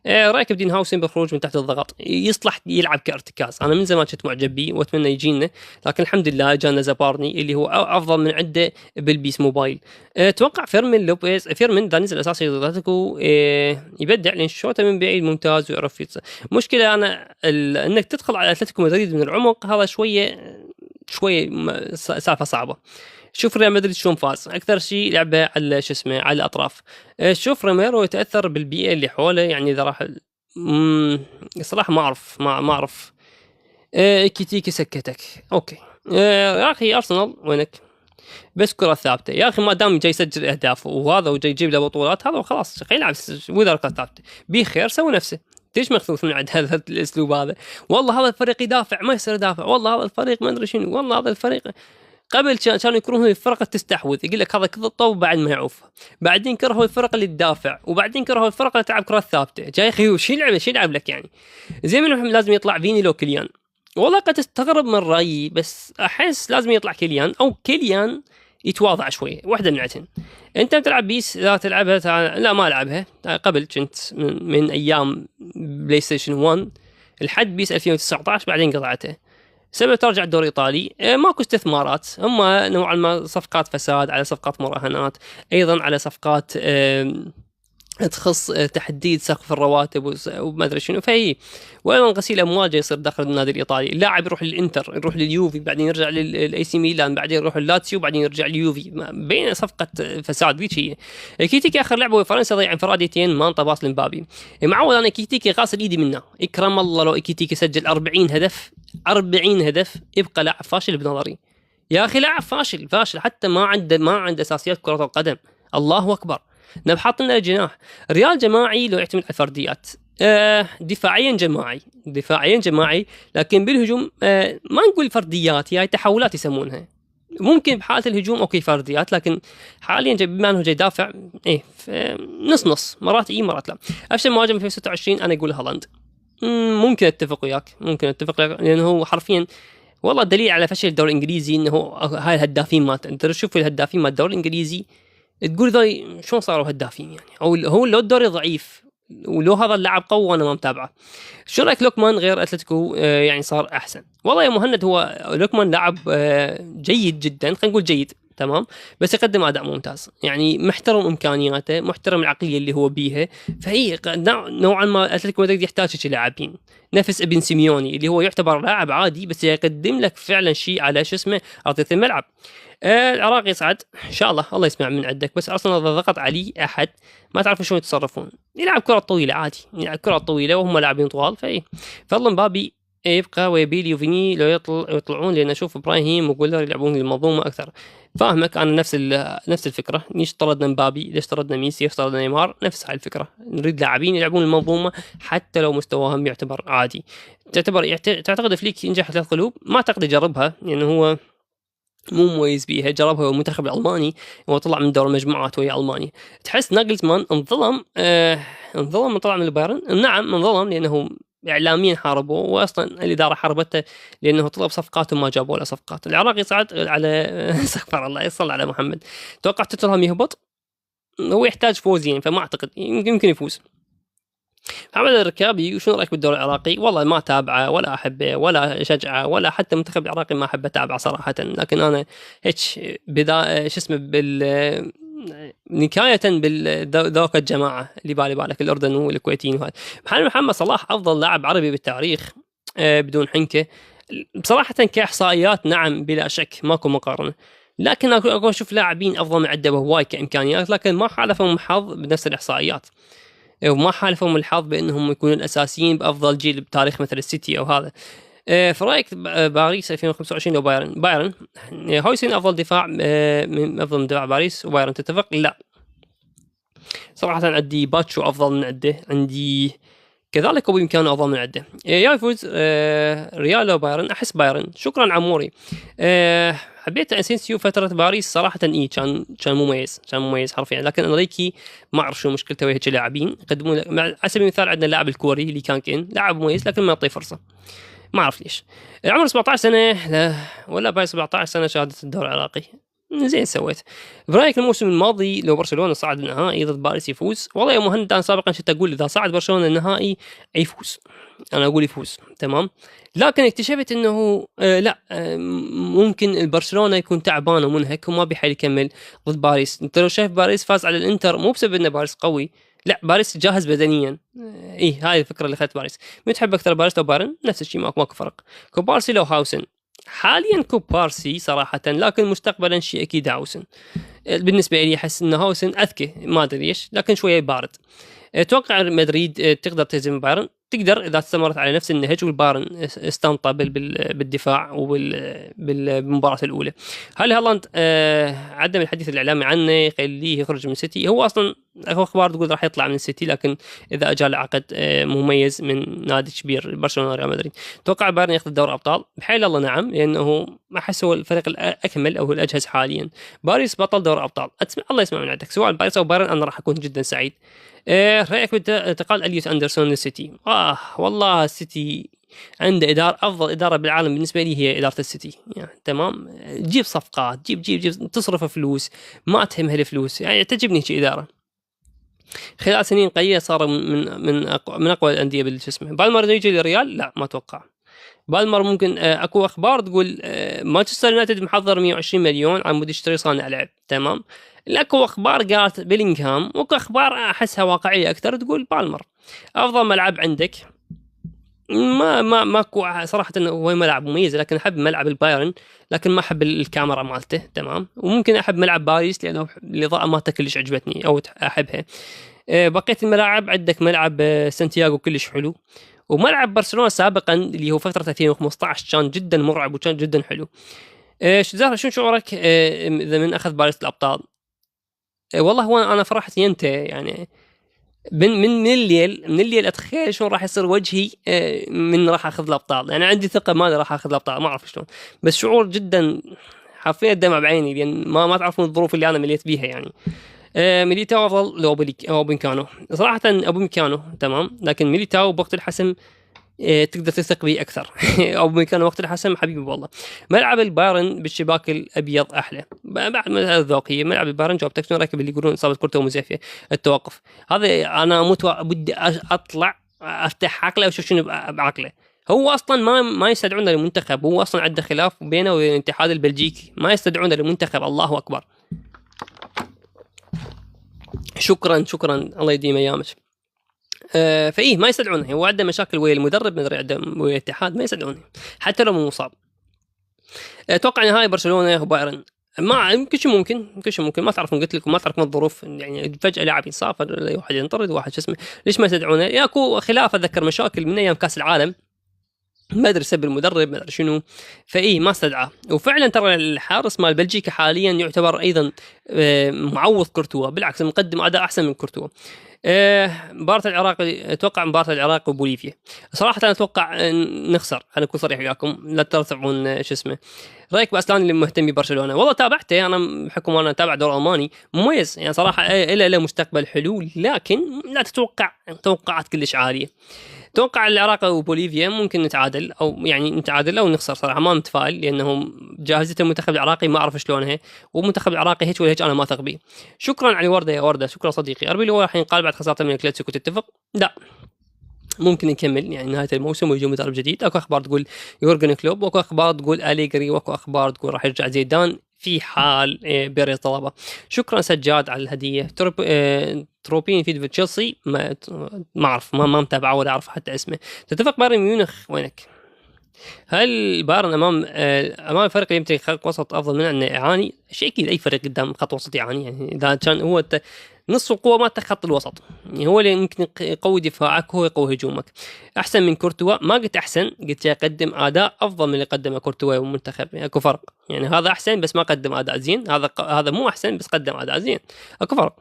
رايك بدين هاوسن بالخروج من تحت الضغط؟ يصلح يلعب كارتكاز، انا من زمان كنت معجب بيه واتمنى يجينا، لكن الحمد لله جانا زبارني اللي هو افضل من عنده بالبيس موبايل. اتوقع فيرمين دا نزل اساسي ضد اتلتيكو يبدع، لان شوطه من بعيد ممتاز ويعرف مشكله انا انك تدخل على اتلتيكو مدريد من العمق، هذا شويه سالفه صعبه. شوف ريال مدريد شلون فاز، اكثر شيء لعبه على على الاطراف. شوف روميرو يتاثر بالبيئه اللي حوله، يعني اذا راح صراحه ما اعرف. كيتيكي سكتك اوكي. يا اخي ارسنال وينك؟ بس كره ثابته يا اخي، ما دام جاي يسجل اهداف وهذا وجاي يجيب له بطولات، هذا خلاص خلينا نلعب وذا كره ثابته بخير، سوي نفسه ليش ماخذ من عند هذا الاسلوب هذا؟ والله هذا الفريق يدافع ما يصير يدافع، والله هذا الفريق ما ادري شنو، والله هذا الفريق. قبل كانوا يكرهون الفرق تستحوذ، يقول لك هذا كذا طوب بعد ما يعوف، بعدين كرهوا الفرق اللي تدافع، وبعدين كرهوا الفرق اللي تلعب كرات ثابته. جاي اخي شو يلعب لك يعني؟ زي منهم لازم يطلع فيني لو كليان. والله قد تستغرب من رايي، بس احس لازم يطلع كليان، او كليان يتواضع شوي، واحده من عتن. انت بتلعب بيس اذا تلعبها لا ما العبها قبل، كنت من ايام بلاي ستيشن 1 لحد بيس 2019 بعدين قطعته. سبب ترجع الدوري الإيطالي ماكو استثمارات، هم نوعا ما صفقات فساد على صفقات مراهنات، أيضا على صفقات تخص تحديد سقف الرواتب وما ادري شنو، فهي وايضا غسيل اموال جاي يصير داخل النادي الايطالي. اللاعب يروح للانتر، يروح لليوفي، بعدين يرجع للاي سي ميلان، بعدين يروح للاتسيو، بعدين يرجع لليوفي، بين صفقه فساد. ذيك هي كيتيكي اخر لعبه فرنسا ضيع انفراديتين ما انطى باص لمبابي. معود انا كيتيكي غاسل ايدي منه، اكرم الله لو كيتيكي سجل 40 هدف 40 هدف يبقى لاعب فاشل بنظري. يا اخي لاعب فاشل حتى ما عنده اساسيات كره القدم. الله اكبر. نبحط لنا الجناح ريال جماعي لو يعتمد على الفرديات، دفاعيا جماعي، لكن بالهجوم ما نقول فرديات، هي تحولات يسمونها. ممكن بحالة الهجوم اوكي فرديات، لكن حاليا بما انه جاي يدافع نص مرات مرات لا. افشل مهاجم في 26 انا اقول هالاند. ممكن اتفق وياك لانه هو حرفيا والله دليل على فشل الدوري الانجليزي، انه هاي الهدافين مات. انت تشوف الهدافين مال الدوري الانجليزي تقول ذي شلون صاروا هدافين يعني، او هو لو الدوري ضعيف ولو هذا اللاعب قوي وانا ما متابعه. شو رايك لوكمان غير اتلتيكو يعني صار احسن؟ والله يا مهند هو لوكمان لاعب جيد جدا، خلينا نقول جيد تمام، بس يقدم اداء ممتاز يعني، محترم امكانياته، محترم العقليه اللي هو بيها. فهي نوعا ما اتلتيكو مدريد يحتاج شيء لاعبين نفس ابن سيميوني اللي هو يعتبر لاعب عادي بس يقدم لك فعلا شيء على شو اسمه ارضيه الملعب. العراق يصعد ان شاء الله، الله يسمع من عندك، بس اصلا اذا ضغط عليه احد ما تعرفوا شلون يتصرفون. يلعب كره طويله عادي، يلعب كره طويله وهم لاعبين طوال. فاي فضل مبابي يبقى ويبيلي وفيني لو يطلعون، لان اشوف ابراهيم وجولر يلعبون للمنظومه اكثر. فاهمك انا نفس الفكره. ليش طردنا مبابي؟ ليش طردنا ميسي؟ ليش طردنا نيمار؟ نفس هاي الفكره، نريد لاعبين يلعبون المنظومه حتى لو مستواهم يعتبر عادي. تعتقد فليك ينجح 3 قلوب؟ ما اعتقد يجربها لانه هو مو مميز بيها. جربها المنتخب الالماني وطلع من دور المجموعات ويا المانيا. تحس ناجلزمان انظلم من طلع من البايرن؟ نعم انظلم، لانه اعلاميا حاربوه، واصلا الاداره حاربته لانه طلب صفقات وما جابوا له صفقات. العراق يصعد على استغفر الله، يصل على محمد. توقعت توتنهام يهبط؟ هو يحتاج فوزين، فما اعتقد يمكن يفوز. محمد الركابي وشو رايك بالدوري العراقي؟ والله ما تابعه ولا احبه ولا شجعه، ولا حتى المنتخب العراقي ما احب اتابعه صراحه، لكن انا هيك شو اسمه نكاية بالذوق الجماعة اللي بالك الأردن والكويتيين وهذا. محمد صلاح أفضل لاعب عربي بالتاريخ بدون حنكة بصراحة. كإحصائيات نعم بلا شك ماكو مقارنة، لكن أكو أشوف لاعبين أفضل من عده بهواي كإمكانيات، لكن ما حالفهم الحظ بنفس الإحصائيات، وما حالفهم الحظ بأنهم يكونون أساسيين بأفضل جيل بتاريخ مثل السيتي أو هذا. في رأيك باريس 2025 لو بايرن هويسن أفضل دفاع من أفضل دفاع باريس وبايرن، تتفق؟ لا صراحة عندي باتشو أفضل من عده، عندي كذلك أبو إمكانه أفضل من عده. يا يفوز ريال لو بايرن؟ أحس بايرن. شكرا عموري. حبيت اسينسيو فترة باريس صراحة، كان مميز حرفيا، لكن انريكي ما اعرف شو مشكلته ويا هيك لاعبين يقدمون. على سبيل المثال عندنا اللاعب الكوري اللي كان لاعب مميز لكن ما يعطيه فرصة، ما اعرف ليش. عمره 17 سنة لا ولا باي 17 سنة شهادة الدوري العراقي، زين سويت. برايك الموسم الماضي لو برشلونة صعد النهائي ضد باريس يفوز؟ والله يا مهند انا سابقا كنت اقول اذا صعد برشلونة النهائي يفوز، انا اقول يفوز تمام، لكن اكتشفت انه لا ممكن البرشلونة يكون تعبان ومنهك وما بيحل يكمل ضد باريس. انت لو شايف باريس فاز على الانتر مو بسبب ان باريس قوي، لا باريس جاهز بدنيا. هاي الفكرة اللي خدت باريس. متحب اكثر باريس لو بايرن؟ نفس الشيء ماكو فرق. كوبارسي لو هاوسن؟ حاليا كوبارسي صراحة، لكن مستقبلا شيء اكيد هاوسن. بالنسبة لي احس ان هاوسن اذكى ما ادري ليش، لكن شوية بارد. اتوقع مدريد تقدر تهزم بايرن؟ تقدر اذا استمرت على نفس النهج والبايرن استنطى بالدفاع بالمباراه الاولى. هل هالاند عدم الحديث الاعلامي عنه يخليه يخرج من السيتي؟ هو اصلا اخبار تقول راح يطلع من السيتي، لكن اذا اجى عقد مميز من نادي كبير برشلونه ريال مدريد. توقع بايرن ياخذ دوري ابطال؟ بحيل الله نعم، لانه احس هو الفريق الاكمل او الاجهز حاليا. باريس بطل دوري ابطال، الله يسمع من عندك، سواء باريس او بايرن انا راح اكون جدا سعيد. رايك بانتقال اليوت اندرسون للسيتي؟ والله السيتي عنده اداره، افضل اداره بالعالم بالنسبه لي هي اداره السيتي، يعني تمام. جيب صفقات، جيب تصرف فلوس، ما تهمها الفلوس، يعني تعجبني شيء اداره. خلال سنين قليله صار من اقوى الانديه بالجسم. بالمر يجي للريال؟ لا ما اتوقع. بالمر ممكن اكو اخبار تقول مانشستر يونايتد محضر 120 مليون عن مود يشتري صانع لعب، تمام. اكو اخبار قالت بيلينغهام، واكو اخبار احسها واقعيه اكثر تقول بالمر. افضل ملعب عندك ماكو صراحه، انه هو ملعب مميز، لكن احب ملعب البايرن، لكن ما احب الكاميرا مالته، تمام. وممكن احب ملعب باريس لانه الاضاءه مالته كلش عجبتني او احبها. بقيه الملاعب عندك ملعب سانتياغو كلش حلو، وملعب برشلونه سابقا اللي هو فتره 2015 كان جدا مرعب وكان جدا حلو. زهره شو شعورك اذا من اخذ باريس الابطال؟ والله هو انا فرحت ينته، يعني من الليل اتخيل شلون راح يصير وجهي من راح اخذ الابطال. يعني عندي ثقه ما راح اخذ الابطال، ما اعرف شلون، بس شعور جدا حرفيا دمع بعيني، لان ما تعرفون الظروف اللي انا مليت بيها يعني. ميليتاو افضل لو ابو بنكانو؟ صراحه ابو بنكانو تمام، لكن ميليتاو بوقت الحسم تقدر تثق به اكثر. او بمكان وقت الحسم حبيبي والله. ملعب البايرن بالشباك الابيض احلى بعد من الذوقيه. ملعب البايرن جاوبتك شنو رايك اللي يقولون اصابه كورتو مزيفه التوقف؟ هذا انا بدي اطلع افتح عقله واشوف شنو بعقله. هو اصلا ما يستدعونه للمنتخب، هو اصلا عنده خلاف بينه وبين الاتحاد البلجيكي، ما يستدعونه للمنتخب. الله اكبر. شكرا الله يديم ايامك. فايه ما يستدعونه، هو عنده مشاكل ويا المدرب، مدري عنده ويا الاتحاد، ما يستدعونه حتى لو مو مصاب. اتوقع نهائي برشلونه وبايرن، ما كل شيء ممكن ما تعرفون، قلت لكم ما تعرفون الظروف، يعني فجاه لاعب يصاب، واحد ينطرد، واحد شو اسمه، ليش ما يستدعونه؟ ياكو خلاف، اتذكر مشاكل من ايام كاس العالم، ما ادري سبب المدرب ما ادري شنو، فايه ما استدعاه. وفعلا ترى الحارس مال بلجيكا حاليا يعتبر ايضا معوض كورتوا، بالعكس مقدم اداء احسن من كورتوا. مباراة العراق، اتوقع مباراة العراق وبوليفيا، صراحة انا اتوقع نخسر، انا اكون صريح وياكم لا ترتعون شو اسمه. رايك باسلاني اللي مهتم ببرشلونة؟ والله تابعته انا بحكم انا اتابع دوري الماني مميز، يعني صراحة له مستقبل حلو، لكن لا تتوقع توقعات كلش عالية. توقع العراق وبوليفيا ممكن نتعادل، او يعني نتعادل او نخسر، صراحه ما متفائل، لانه جاهزيه المنتخب العراقي ما اعرف شلونها، والمنتخب العراقي هيك ولا هيك انا ما اثق به. شكرا على الورده يا ورده، شكرا صديقي. اربيل هو راح ينقال بعد خسارته من الكلاسيكو، تتفق؟ لا ممكن نكمل يعني نهايه الموسم ويجي مدرب جديد. اكو اخبار تقول يورجن كلوب، واكو اخبار تقول اليجري، واكو اخبار تقول راح يرجع زيدان في حال بيريز طلبه. شكرا سجاد على الهديه. تروبين في تشيلسي ما اعرف، ما متابعه ولا اعرف حتى اسمه. تتفق بايرن ميونخ وينك؟ هل بايرن امام الفريق اللي يمتلك خط وسط افضل من انه يعاني؟ شيء اكيد اي فريق قدام خط وسط يعاني، يعني اذا كان هو نصف القوه ما خط الوسط، يعني هو اللي يمكن يقوي دفاعك، هو يقوي هجومك. احسن من كورتوا؟ ما قلت احسن، قلت يقدم اداء افضل من اللي قدمه كورتوا والمنتخب، يعني اكو فرق، يعني هذا احسن بس ما قدم اداء زين، هذا مو احسن بس قدم اداء زين، اكو فرق.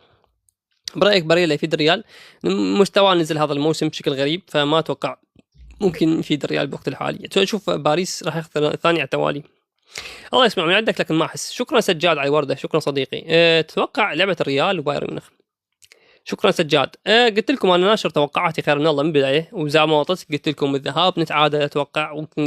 برايك باريلا يفيد الريال؟ مستواه نزل هذا الموسم بشكل غريب، فما اتوقع ممكن يفيد الريال بوقت الحالي. اشوف باريس راح ياخذ ثاني على التوالي. الله يسمع من عندك لكن ما احس. شكرا سجاد على الورده، شكرا صديقي. تتوقع لعبه الريال وبايرن ميونخ؟ شكرا سجاد. قلت لكم انا ناشر توقعاتي خير من الله من البدايه، وزي ما قلت لكم الذهاب نتعادل اتوقع، وممكن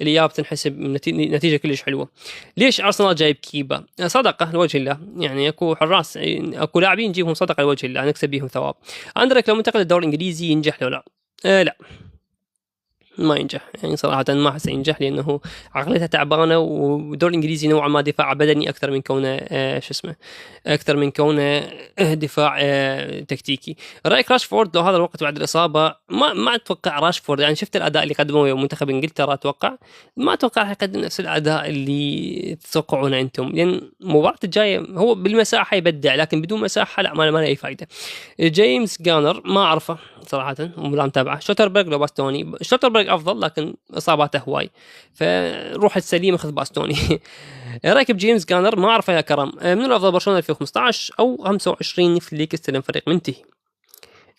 الاياب تنحسب نتيجه كلش حلوه. ليش ارسنال جايب كيبا؟ صدقه لوجه الله، يعني اكو حراس، اكو لاعبين نجيبهم صدقه لوجه الله نكسب بيهم ثواب. عندك لو منتقل الدوري الانجليزي ينجح لو لا؟ لا ما ينجح يعني صراحة، ما أحس ينجح لأنه عقليته تعبانة، والدوري الإنجليزي نوعا ما دفاع بدني أكثر من كونه شو اسمه، أكثر من كونه دفاع تكتيكي. رأيك راشفورد لو هذا الوقت بعد الإصابة؟ ما أتوقع راشفورد، يعني شفت الأداء اللي قدمه منتخب إنجلترا، أتوقع ما أتوقع راح يقدم نفس الأداء اللي تتوقعونه أنتم، لأن المباراة الجاية هو بالمساحة يبدع، لكن بدون مساحة لا، ما له أي فائدة. جيمس جانر ما أعرفه صراحة ولا متابعه. شوتربرغ لو باستوني، شوتربرغ أفضل لكن إصاباته هواي، فروح السليم خذ باستوني. رايك بجيمس جانر؟ ما أعرفه يا كرم. من الأفضل برشلونة 2015 أو 25 فليك استلم فريق منتهي؟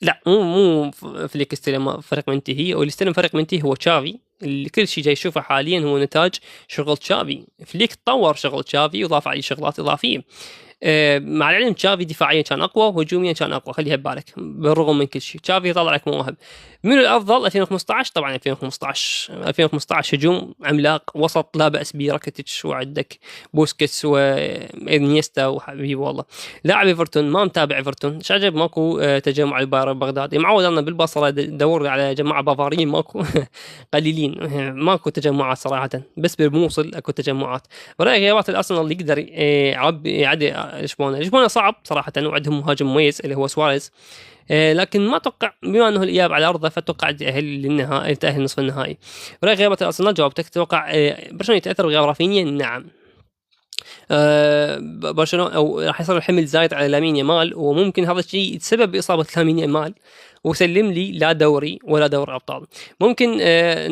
لا مو فليك استلم فريق منتهي، واللي استلم فريق منتهي هو تشافي. اللي كل شيء جاي يشوفه حاليا هو نتاج شغل تشافي. فليك طور شغل تشافي وضاف عليه شغلات إضافية. مع العلم تشافي دفاعيا كان اقوى وهجوميا كان اقوى، خليها ببالك بالرغم من كل شيء تشافي طلع لك مواهب. من الافضل 2015 طبعا 2015 هجوم عملاق، وسط لا باس به راكيتيتش، وعندك بوسكيتس وانيستا وحبيبي والله. لاعب ايفرتون ما متابع ايفرتون، ايش عجب ماكو تجمع البايرن بغداد، معود انا بالبصره ادور على جماعه بافاريين ماكو. قليلين ماكو تجمعات صراحه، بس بالموصل اكو تجمعات. برايي غيابات الارسنال اللي يقدر يعدي لشبونه صعب صراحه، وعندهم مهاجم مميز اللي هو سواريز، لكن ما اتوقع بما انه الاياب على ارضه فاتوقع يتاهل للنهائي، يتاهل نصف النهائي. برايي غيابات الارسنال جاوبتك. تتوقع برشلونه يتاثر بغياب رافينيا؟ نعم. برشلونه او راح يصير الحمل زايد على لامين يامال، وممكن هذا الشيء يتسبب باصابه لامين يامال وسلم لي لا دوري ولا دور ابطال. ممكن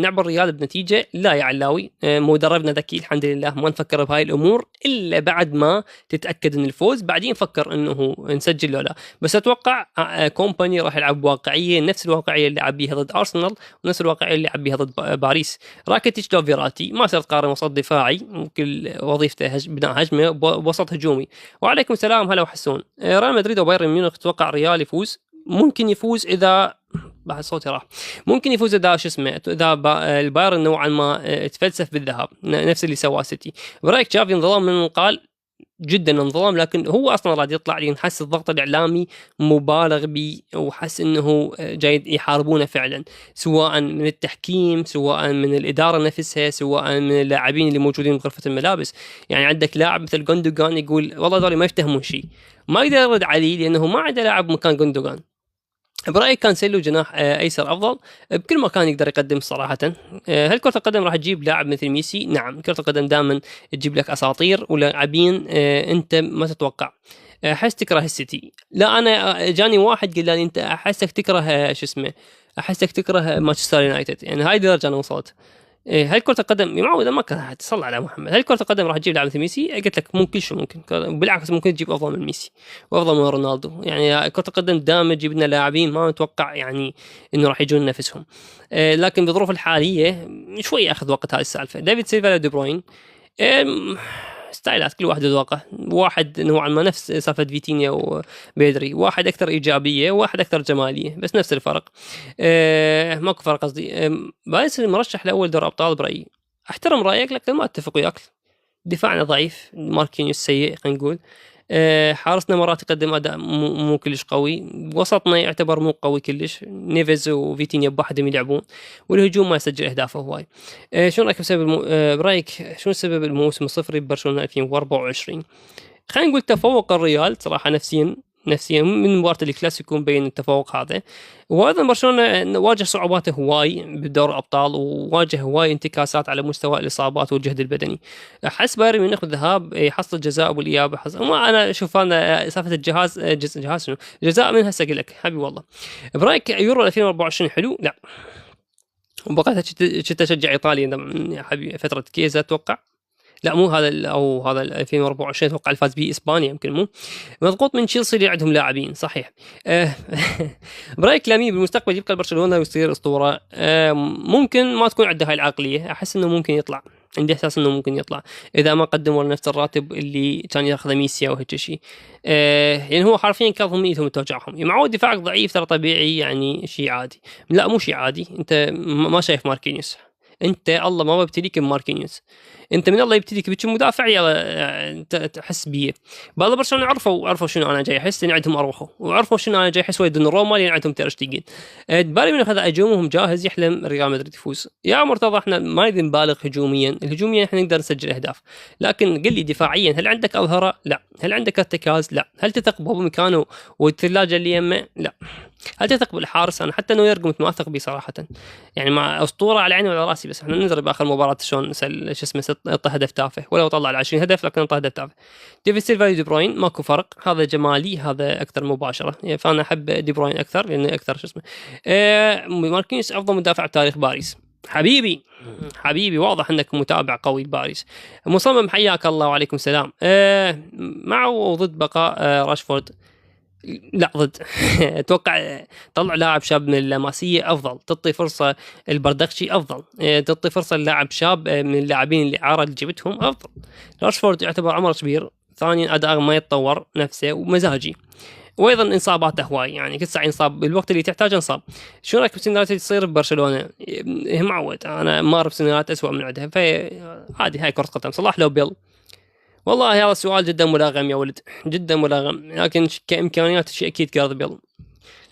نعبر ريال بنتيجه؟ لا يا علاوي، مدربنا ذكي الحمد لله، ما نفكر بهاي الامور الا بعد ما تتاكد من الفوز، بعدين نفكر انه نسجل ولا لا. بس اتوقع كومباني راح يلعب بواقعيه، نفس الواقعيه اللي لعب بيها ضد ارسنال ونفس الواقعيه اللي لعب بيها ضد باريس. راكيتيتش لو فيراتي ما صرت تقارن وسط دفاعي، ممكن وظيفته بناء هجمه بوسط هجومي. وعليكم السلام هلا وحسون. ريال مدريد وبايرن ميونخ تتوقع ريال يفوز؟ ممكن يفوز اذا بعد صوتي راح، ممكن يفوز اذا شو اسمه، اذا البايرن نوعا ما تفلسف بالذهاب نفس اللي سواه سيتي. برايك تشافي انظلام؟ من قال جدا انظلام، لكن هو اصلا راد يطلع لي نحس الضغط الاعلامي مبالغ به، وحس انه جاي يحاربونه فعلا، سواء من التحكيم، سواء من الاداره نفسها، سواء من اللاعبين اللي موجودين بغرفه الملابس. يعني عندك لاعب مثل جوندوغان يقول والله ذولي ما يفتهمون شيء، ما يقدر يرد عليه لانه ما عنده لاعب مكان جوندوغان. برأيك كانسيلو جناح ايسر افضل؟ بكل مكان يقدر يقدم صراحه. هل كرة القدم راح تجيب لاعب مثل ميسي؟ نعم، كرة القدم دائما تجيب لك اساطير ولاعبين انت ما تتوقع. احس تكره السيتي؟ لا، انا جاني واحد قال لي انت احسك تكره شو اسمه، احسك تكره مانشستر يونايتد، يعني هاي درجه انا وصلت. هل كرة القدم معود ما كان تصل على محمد، هل كرة القدم راح تجيب لاعب مثل ميسي؟ قلت لك ممكن، شو ممكن، بالعكس ممكن تجيب افضل من ميسي وافضل من رونالدو. يعني كرة القدم دائما تجيب لنا لاعبين ما نتوقع يعني انه راح يجون نفسهم، لكن بالظروف الحالية شوي اخذ وقت هاي السالفة. ديفيد سيلفا دي بروين، ستايلات كل واحد ذوقه، واحد نوعا ما نفس سالفة فيتينيا وبيدري، واحد أكثر إيجابية وواحد أكثر جمالية، بس نفس الفرق. ماكو فرق قصدي. بايس مرشح لأول دور أبطال برأيي. أحترم رأيك لكن ما أتفق وياك. دفاعنا ضعيف، ماركينيوس سيء خلينا نقول، حارسنا مرات يقدم أداء مو كلش قوي، وسطنا يعتبر مو قوي كلش، نيفيز وفيتينيا بوحدهم يلعبون، والهجوم ما يسجل أهدافه هواي. شو رأيك بسبب برأيك شو سبب الموسم الصفري ببرشلونة 2024؟ خلينا نقول تفوق الريال صراحة نفسيا من مباراة الكلاسيكو مبين التفوق هذا، وايضا برشلونة واجه صعوبات هواي بدور الابطال، وواجه هواي انتكاسات على مستوى الاصابات والجهد البدني. احس بايرن ميونخ بالذهاب يحصل جزاء والاياب ما انا اشوف انا سالفه الجهاز جهاز شنو جزاء من هسه اقول لك حبيبي والله. برايك يورو 2024 حلو؟ لا، وبقيت كنت اشجع ايطاليا يا حبيبي فتره كيزا اتوقع، لا مو هذا او هذا 2024 اتوقع الفاز به اسبانيا، يمكن مو مضغوط من تشيلسي اللي عندهم لاعبين صحيح. برايك لامين بالمستقبل يبقى برشلونه ويصير اسطوره؟ ممكن ما تكون عنده هاي العقليه، احس انه ممكن يطلع، عندي احساس انه ممكن يطلع اذا ما قدموا نفس الراتب اللي كان ياخذه ميسي او هيك شيء. يعني هو حرفيا كظم ايدهم توجعهم، معود دفاعك ضعيف ترى طبيعي، يعني شيء عادي. لا مو شيء عادي، انت ما شايف ماركينيوس، انت الله ما بيبتليك بماركينيوس، انت من الله يبتليك بكم مدافع يلا تحس بيه. بعض برشلونه عرفوا شنو انا جاي احس، ان عندهم اروخو، وعرفوا شنو انا جاي احس ويدن روما لان عندهم تيرشتيجن. بايرن ميونخ هذا هجومهم جاهز يحلم ريال مدريد يفوز. يا مرتضى احنا ما نريد نبالغ هجوميا، الهجوميا احنا نقدر نسجل اهداف، لكن قل لي دفاعيا هل عندك اظهره؟ لا. هل عندك ارتكاز؟ لا. هل تثق بابو مكانه والثلاجه اللي يمه؟ لا. هل تثق بالحارس؟ انا حتى نوير قمت ما اثق به صراحه، يعني مع اسطوره على عيني وعلى راسي، بس احنا ننظر باخر مباراه شلون شو اسمه طه هدف تافه، ولو طلع ال 20 هدف لكن طه هدف تافه. ديفيد سيلفا ودي بروين ماكو فرق، هذا جمالي هذا اكثر مباشره، يعني فانا احب دي بروين اكثر لانه اكثر شو اسمه. ماركينيوس افضل مدافع بتاريخ باريس. حبيبي واضح انك متابع قوي لباريس. مصمم حياك الله وعليكم السلام. مع وضد بقاء راشفورد؟ لا ضد. اتوقع طلع لاعب شاب من اللماسيه افضل، تعطي فرصه البردخشي افضل، تعطي فرصه للاعب شاب من اللاعبين اللي عاره اللي جبتهم افضل. راشفورد يعتبر عمره كبير، ثانيا اداء ما يتطور نفسه ومزاجي، وايضا اصاباته هواي، يعني كل ساعه ينصاب بالوقت اللي تحتاجه انصاب. شو رايك بسيناريوهات اللي تصير ببرشلونه؟ معود انا ما اعرف سيناريوهات اسوء من عندها، فعادي هاي كره قدم. صلاح لو بيل؟ والله هذا السؤال جدا ملغم يا ولد، جدا ملغم، لكن كامكانيات شيء اكيد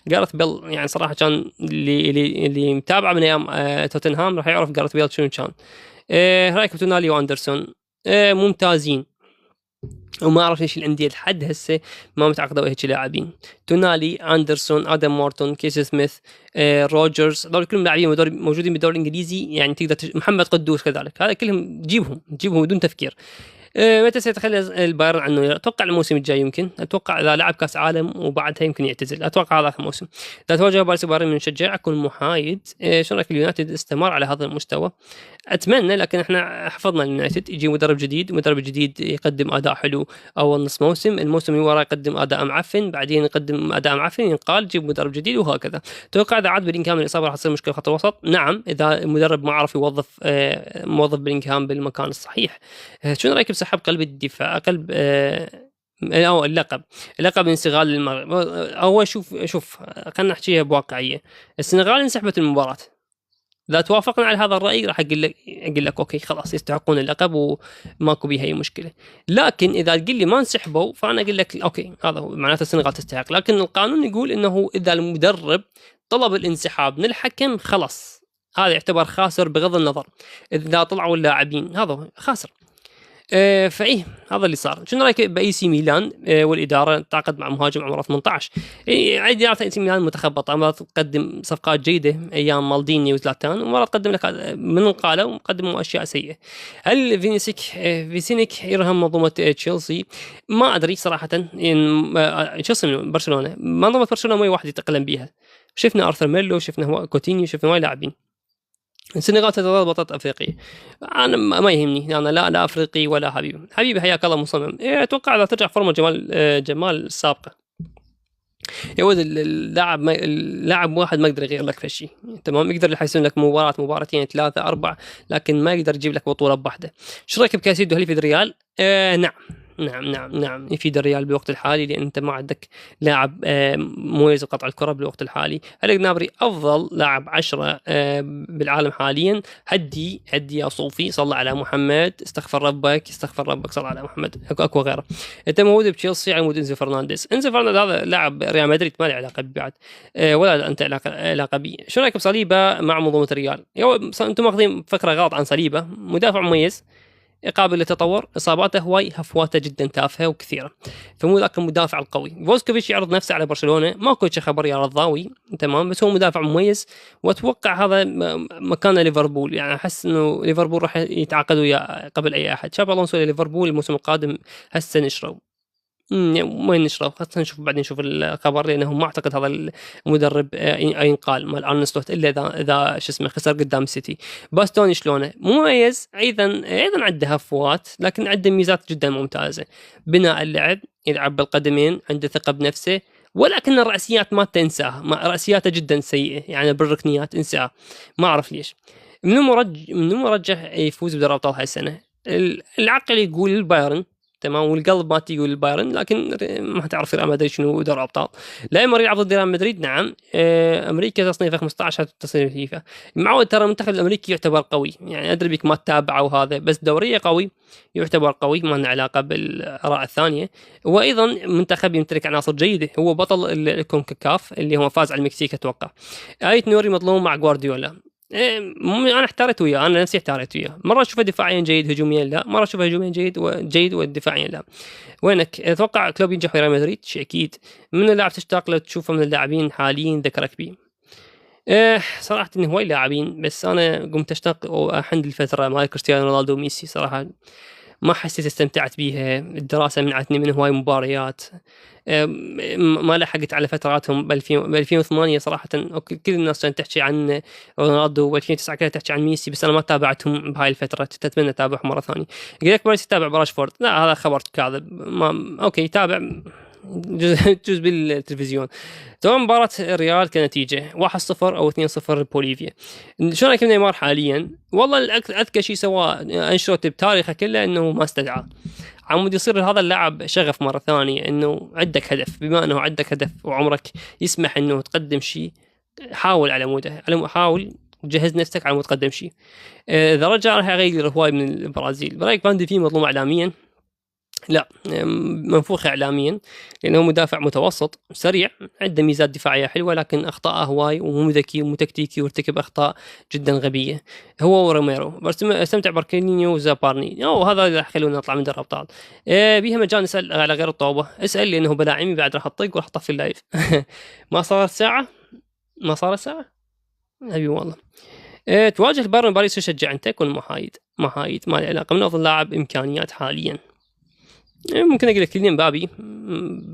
جارث بيل يعني صراحه كان اللي متابعه من ايام توتنهام راح يعرف جارث بيل شنو كان. رايك بتونالي واندرسون؟ ممتازين، وما اعرف ليش الانديه لحد هسه ما متعاقدوا هيك لاعبين. تونالي، اندرسون، ادم مورتون، كيس سميث، روجرز، هذول كلهم لاعبين موجودين بالدوري الانجليزي، يعني تقدر محمد قدوس كذلك، هذا كلهم جيبهم بدون تفكير. متى سيتخلى البايرن عنه؟ اتوقع الموسم الجاي، يمكن اتوقع اذا لعب كاس عالم وبعدها يمكن يعتزل، اتوقع هذا الموسم. اذا تواجه باريس بايرن من شجاع اكون محايد. شو رايك اليونايتد استمر على هذا المستوى؟ اتمنى، لكن احنا حفظنا اليونايتد يجي مدرب جديد يقدم اداء حلو اول نص موسم، الموسم اللي وراه يقدم اداء معفن، بعدين يقدم اداء معفن ينقال جيب مدرب جديد، وهكذا. توقع اذا عاد بلينغهام الاصابه راح تصير مشكله خط الوسط؟ نعم، اذا المدرب ما عرف يوظف موظف بلينغهام بالمكان الصحيح. شو رايك بسحب قلب الدفاع أو اللقب انستغلال المغرب؟ أول شوف خلينا نحكيها بواقعية. السنغال انسحبت المباراة، إذا توافقنا على هذا الرأي راح أقول لك أوكي خلاص يستحقون اللقب وماكو بيها أي مشكلة. لكن إذا تقول لي ما انسحبوا فأنا أقول لك أوكي هذا هو معناته السنغال تستحق، لكن القانون يقول إنه إذا المدرب طلب الانسحاب من الحكم خلاص هذا يعتبر خاسر بغض النظر إذا طلعوا اللاعبين، هذا خاسر. فايه هذا اللي صار. شنو رايك باي سي ميلان والاداره تعاقد مع مهاجم عمره 18؟ اداره اي سي ميلان متخبطه، مرات تقدم صفقات جيده ايام مالديني وزلاتان، ومرات تقدم لك من قاله وقدموا اشياء سيئه. هل فيسينيك يرهم منظومه تشيلسي؟ ما ادري صراحه، تشيلسي من برشلونه، منظومه برشلونه ما واحد يتقلم بيها. شفنا ارثر ميلو، شفنا كوتينيو، شفنا وايد لاعبين. السنغال تتضرر بطولة أفريقيا، أنا ما يهمني، أنا لا أفريقي ولا حبيبي حياك الله مصمم. أتوقع إذا ترجع فورمة جمال السابقة يا ولد، اللاعب واحد ما يقدر يغير لك في شيء، تمام؟ يقدر يحسن لك مباراتين 3 4، لكن ما يقدر يجيب لك بطولة بواحدة. شو رأيك بكاسيدو؟ هل يفيد الريال؟ نعم يفيد الريال بالوقت الحالي، لأن أنت ما عندك لاعب مميز بقطع الكرة بالوقت الحالي. هل جنابري أفضل لاعب 10 بالعالم حاليا؟ هدي يا صوفي، صلى على محمد، استغفر ربك صلى على محمد، أكو غيره. أنت موجود بتشيلسي على مود إنزو فرنانديز هذا لاعب ريال مدريد ما له علاقة بعد، ولا أنت علاقة بي. شو رأيك بصليبة مع منظومة الريال؟ أنتم ماخذين فكرة غلط عن صليبة، مدافع مميز قابل للتطور، اصاباته هواي، هفواته جدا تافهه وكثيره، فمو ذاك المدافع القوي. فوزكوفيتش يعرض نفسه على برشلونه، ماكو شيء خبر يا رضاوي، تمام، بس هو مدافع مميز، واتوقع هذا مكان ليفربول، يعني احس انه ليفربول راح يتعاقدوا وياه قبل اي احد. شاب الونسو ليفربول الموسم القادم هسه نشروا وين نشرب، خلينا نشوف بعدين نشوف الخبر، لانه ما اعتقد هذا المدرب ينقال مال ارن سلوت الا اذا شو اسمه خسر قدام السيتي. باستوني شلونه؟ مميز ايضا عنده هفوات، لكن عنده ميزات جدا ممتازه. بناء اللعب، يلعب بالقدمين، عنده ثقه بنفسه، ولكن الرأسيات ما تنساها، رأسياته جدا سيئه، يعني بالركنيات انساها، ما اعرف ليش. منو مرجح يفوز بدوري الابطال هاي السنه؟ العقل يقول البايرن، تمام، والقلب ما تيجي البايرن، لكن ما تعرف ريال مدريد شنو دور ابطال. لايمر يلعب ضد ريال مدريد، نعم. امريكا تصنيفه 15 تصنيف فيفا. معود ترى المنتخب الامريكي يعتبر قوي، يعني ادري بك ما تتابعه وهذا، بس دوريه قوي، يعتبر قوي، ما له علاقه بالاراء الثانيه. وايضا منتخب يمتلك عناصر جيده، هو بطل الكونكاكاف اللي هو فاز على المكسيك اتوقع. آيت نوري مظلوم مع جوارديولا. انا احتارت وياه، انا نفسي احتارت وياه، مره اشوفه دفاعيا جيد هجوميا لا، مره اشوفه هجوميا جيد ودفاعيا لا. وينك؟ اتوقع كلوب ينجح في ريال مدريد شيء اكيد. من اللاعب تشتاق له تشوفه من اللاعبين حاليا ذكرك بيه؟ صراحه انه هواي لاعبين، بس انا قمت اشتاق واحن الفتره مال كريستيانو رونالدو وميسي صراحه. ما حسيت استمتعت بيها، الدراسة منعتني من هواي مباريات، ما لحقت على فتراتهم ب 2008 صراحة. كل الناس كانت تحكي عن رونالدو، و 2009 كانت تحكي عن ميسي، بس أنا ما تابعتهم بهاي الفترة، تتمنى أتابعهم مرة ثانية. قلت لك تتابع براشفورد، لا هذا خبر كاذب، ما أوكي تابع جزء بالتلفزيون. تمام. مباراة الريال كنتيجة 1-0 أو 2-0 بوليفيا. شو رأيك نيمار حاليا؟ والله أذكى شيء سوى أنشيلوتي بتاريخه كله إنه ما استدعى، عمود يصير هذا اللاعب شغف مرة ثانية، إنه عندك هدف، بما إنه عندك هدف وعمرك يسمح إنه تقدم شيء، حاول على موده، حاول جهز نفسك على مود تقدم شيء. إذا رجع راح يغير هواي من البرازيل. برأيك فان دي في مظلوم إعلاميا؟ لا، منفوخ إعلاميا، لأنه مدافع متوسط سريع، عنده ميزات دفاعية حلوة، لكن أخطاءه هواي ومو ذكي ومو تكتيكي، وارتكب أخطاء جدا غبية هو وروميرو. استمتع باركينيو وزابارني، هذا اللي راح يخلونا نطلع من دوري الأبطال. بيها مجال نسأل على غير الطوبة، اسأل لأنه بلاعمي بعد راح أطق وراح أطفي اللايف. ما صارت ساعة، ما صارت ساعة أبي والله. تواجه البايرن باريس، تشجع أنت كن محايد ما له علاقة، من أفضل لاعب إمكانيات حاليا. ممكن أقول لك كيليان مبابي،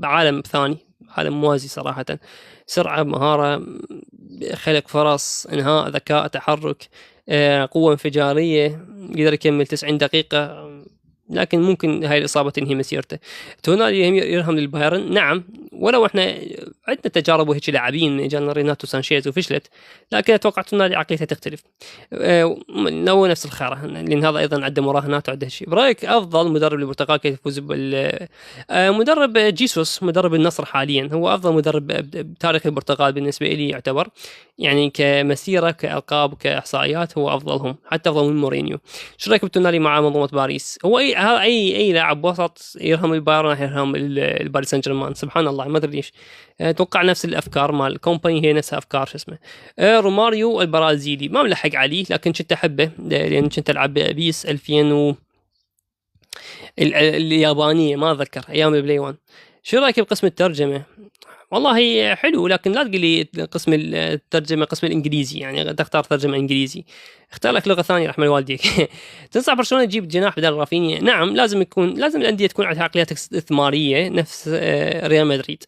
بعالم ثاني، عالم موازي صراحة، سرعة، مهارة، خلق فرص، إنهاء، ذكاء، تحرك، قوة انفجارية، يقدر يكمل 90 دقيقة، لكن ممكن هاي الإصابة تنهي مسيرته. تونالي يرهم للبايرن، نعم، ولو احنا عندنا تجارب وهيك لاعبين، جانا ريناتو سانشيز وفشلت، لكن اتوقع تونالي عقليته تختلف. لو نفس الخيار، لان هذا ايضا عنده مراهنات وعنده شيء. برايك افضل مدرب للبرتغال كيف يفوز مدرب جيسوس، مدرب النصر حاليا، هو افضل مدرب بتاريخ البرتغال بالنسبه لي يعتبر، يعني كمسيره، كالقاب، كاحصائيات، هو افضلهم، حتى افضل من مورينيو. شو رايك بتونالي مع منظومه باريس؟ هو اي لاعب وسط يرهم البايرن يرهم الباريس سان جيرمان، سبحان الله، ما ادري ليش. اتوقع نفس الافكار مال كومباني، هي نفسها افكار شو اسمه روماريو البرازيلي، ما ملحق عليه، لكن كنت احبه لان كنت العب بيس 2000 اليابانيه، ما اتذكر ايام البلاي 1. شو رايك بقسم الترجمه؟ والله حلو، لكن لا تقول لي قسم الترجمه قسم الانجليزي، يعني تختار ترجمه انجليزي، اختار لك لغه ثانيه رحمه والديك. تنصح برشلونه تجيب جناح بدل رافينيا؟ نعم، لازم الانديه تكون عندها عقليات استثماريه نفس ريال مدريد.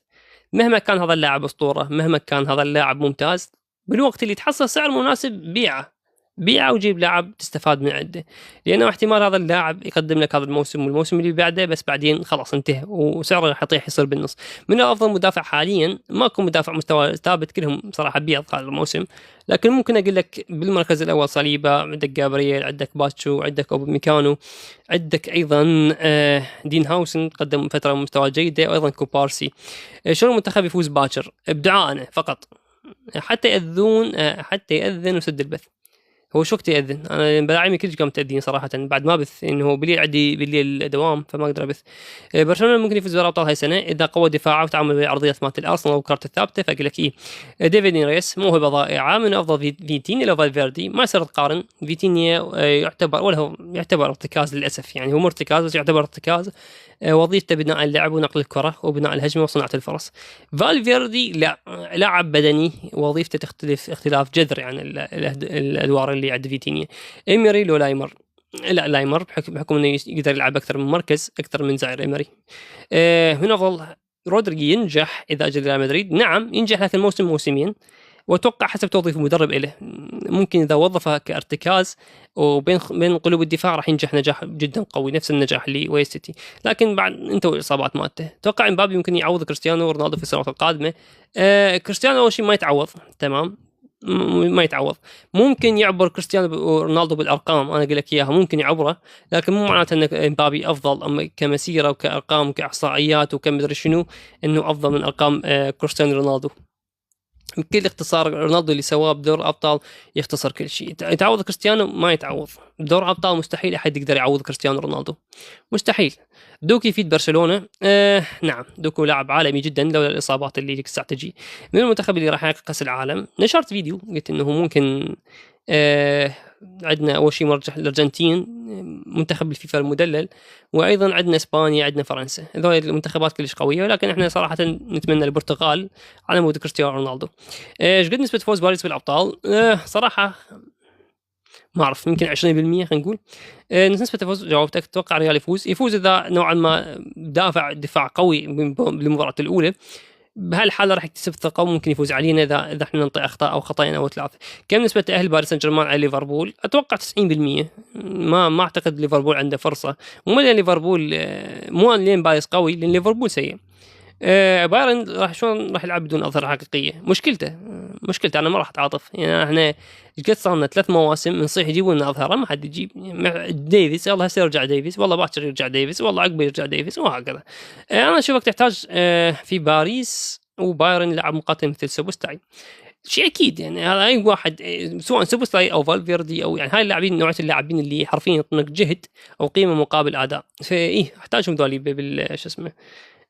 مهما كان هذا اللاعب اسطوره، مهما كان هذا اللاعب ممتاز، بالوقت اللي تحصل سعر مناسب بيعه وجيب لاعب تستفاد من عنده، لانه احتمال هذا اللاعب يقدم لك هذا الموسم والموسم اللي بعده، بس بعدين خلاص انتهى وسعره راح يطيح، يصير بالنص. من افضل مدافع حاليا، ماكو مدافع مستوى ثابت، كلهم صراحه بيض هذا الموسم، لكن ممكن اقول لك بالمركز الاول صليبا، عندك جابرييل، عندك باتشو، عندك اوباميكانو، عندك ايضا دين هاوسن قدم فتره مستوى جيده، وايضا كوبارسي. شلون المنتخب يفوز باكر؟ بدعائنا فقط، حتى يأذن وسد البث. هو شو وقت يأذن؟ أنا بلاعبي كلش قام تأذين صراحة، بعد ما بث إنه بالليل عندي بالليل دوام، فما أقدر أبث. برشلونة ممكن يفوز بدوري الأبطال هاي السنة إذا قوى دفاعه وتعامل بالعرضيات مالت الأرسنال والكرت الثابتة، فأقول لك ديفيد نيريس موهبة ضائعة، من أفضل فيتينيا لو فالفيردي، ما يصير تقارن. فيتينيا يعتبر، ولا هو يعتبر ارتكاز للأسف، يعني هو مرتكاز بس يعتبر ارتكاز، وظيفته بناء اللعب ونقل الكرة وبناء الهجمة وصناعة الفرص. فالفيردي لا، لاعب بدني، وظيفته تختلف اختلاف جذري عن الأدوار اللي عند فيتينيا. إيمري لو لايمر؟ لا، لايمر بحكم انه يقدر يلعب اكثر من مركز، اكثر من زاير ايمري. من افضل رودريجي ينجح اذا اجى ريال مدريد؟ نعم ينجح، لكن موسمين، واتوقع حسب توظيف المدرب له، ممكن اذا وظفه كارتكاز وبين قلوب الدفاع راح ينجح نجاح جدا قوي، نفس النجاح اللي ويا سيتي، لكن بعد انت والاصابات مالته. اتوقع امبابي ممكن يعوض كريستيانو رونالدو في السنوات القادمه. كريستيانو اول شيء ما يتعوض، تمام، ما يتعوض. ممكن يعبر كريستيانو رونالدو بالارقام، انا اقول لك اياها ممكن يعبره، لكن مو معناته ان مبابي افضل، اما كمسيره وكارقام وكاحصائيات وكمدري شنو انه افضل من ارقام كريستيانو رونالدو. بكل اختصار رونالدو اللي سواه بدور ابطال يختصر كل شيء. يتعوض كريستيانو؟ ما يتعوض. بدور ابطال مستحيل احد يقدر يعوض كريستيانو رونالدو، مستحيل. دوكو يفيد برشلونه؟ نعم، دوكو لاعب عالمي جدا لولا الاصابات اللي الساعه تجي. من المنتخب اللي راح يحقق كاس العالم. نشرت فيديو قلت انه ممكن عندنا اول شيء مرجح الارجنتين منتخب الفيفا المدلل، وايضا عندنا اسبانيا، عندنا فرنسا. هذول المنتخبات كلش قويه، ولكن احنا صراحه نتمنى البرتغال على مود كريستيانو رونالدو. ايش قد نسبه فوز باريس بالابطال؟ صراحه ما اعرف، يمكن 20% خلينا نقول. نسبه الفوز جاوبتك. اتوقع ريال يفوز اذا نوعا ما دفاع قوي بالمباراه الاولى. بهالحاله راح يكتسب ثقه وممكن يفوز علينا اذا احنا ننطي اخطاء او خطأين او ثلاثه. كم نسبه تاهل باريس سان جيرمان على ليفربول؟ اتوقع 90%. ما اعتقد ليفربول عنده فرصه، مو لان ليفربول مو لان باريس قوي، لان ليفربول سيء. بايرن شلون راح يلعب بدون اظهره حقيقيه؟ مشكلته انا ما راح اتعاطف. يعني احنا قد صار لنا 3 مواسم نصيح يجيبوا لنا اظهره، ما حد يجيب. ديفيس يلا هسه يرجع ديفيس، والله باكر يرجع ديفيس، والله عقبه يرجع ديفيس، وهكذا. انا اشوفك تحتاج في باريس وبايرن لعب مقاتل مثل سوبوسلاي، شيء اكيد. يعني هذا اي واحد سواء سوبوسلاي او فالفيردي او يعني هاي اللاعبين، نوعيه اللاعبين اللي حرفيا يعطونك جهد او قيمه مقابل اداء. فايه احتاجهم ذولي شو اسمه،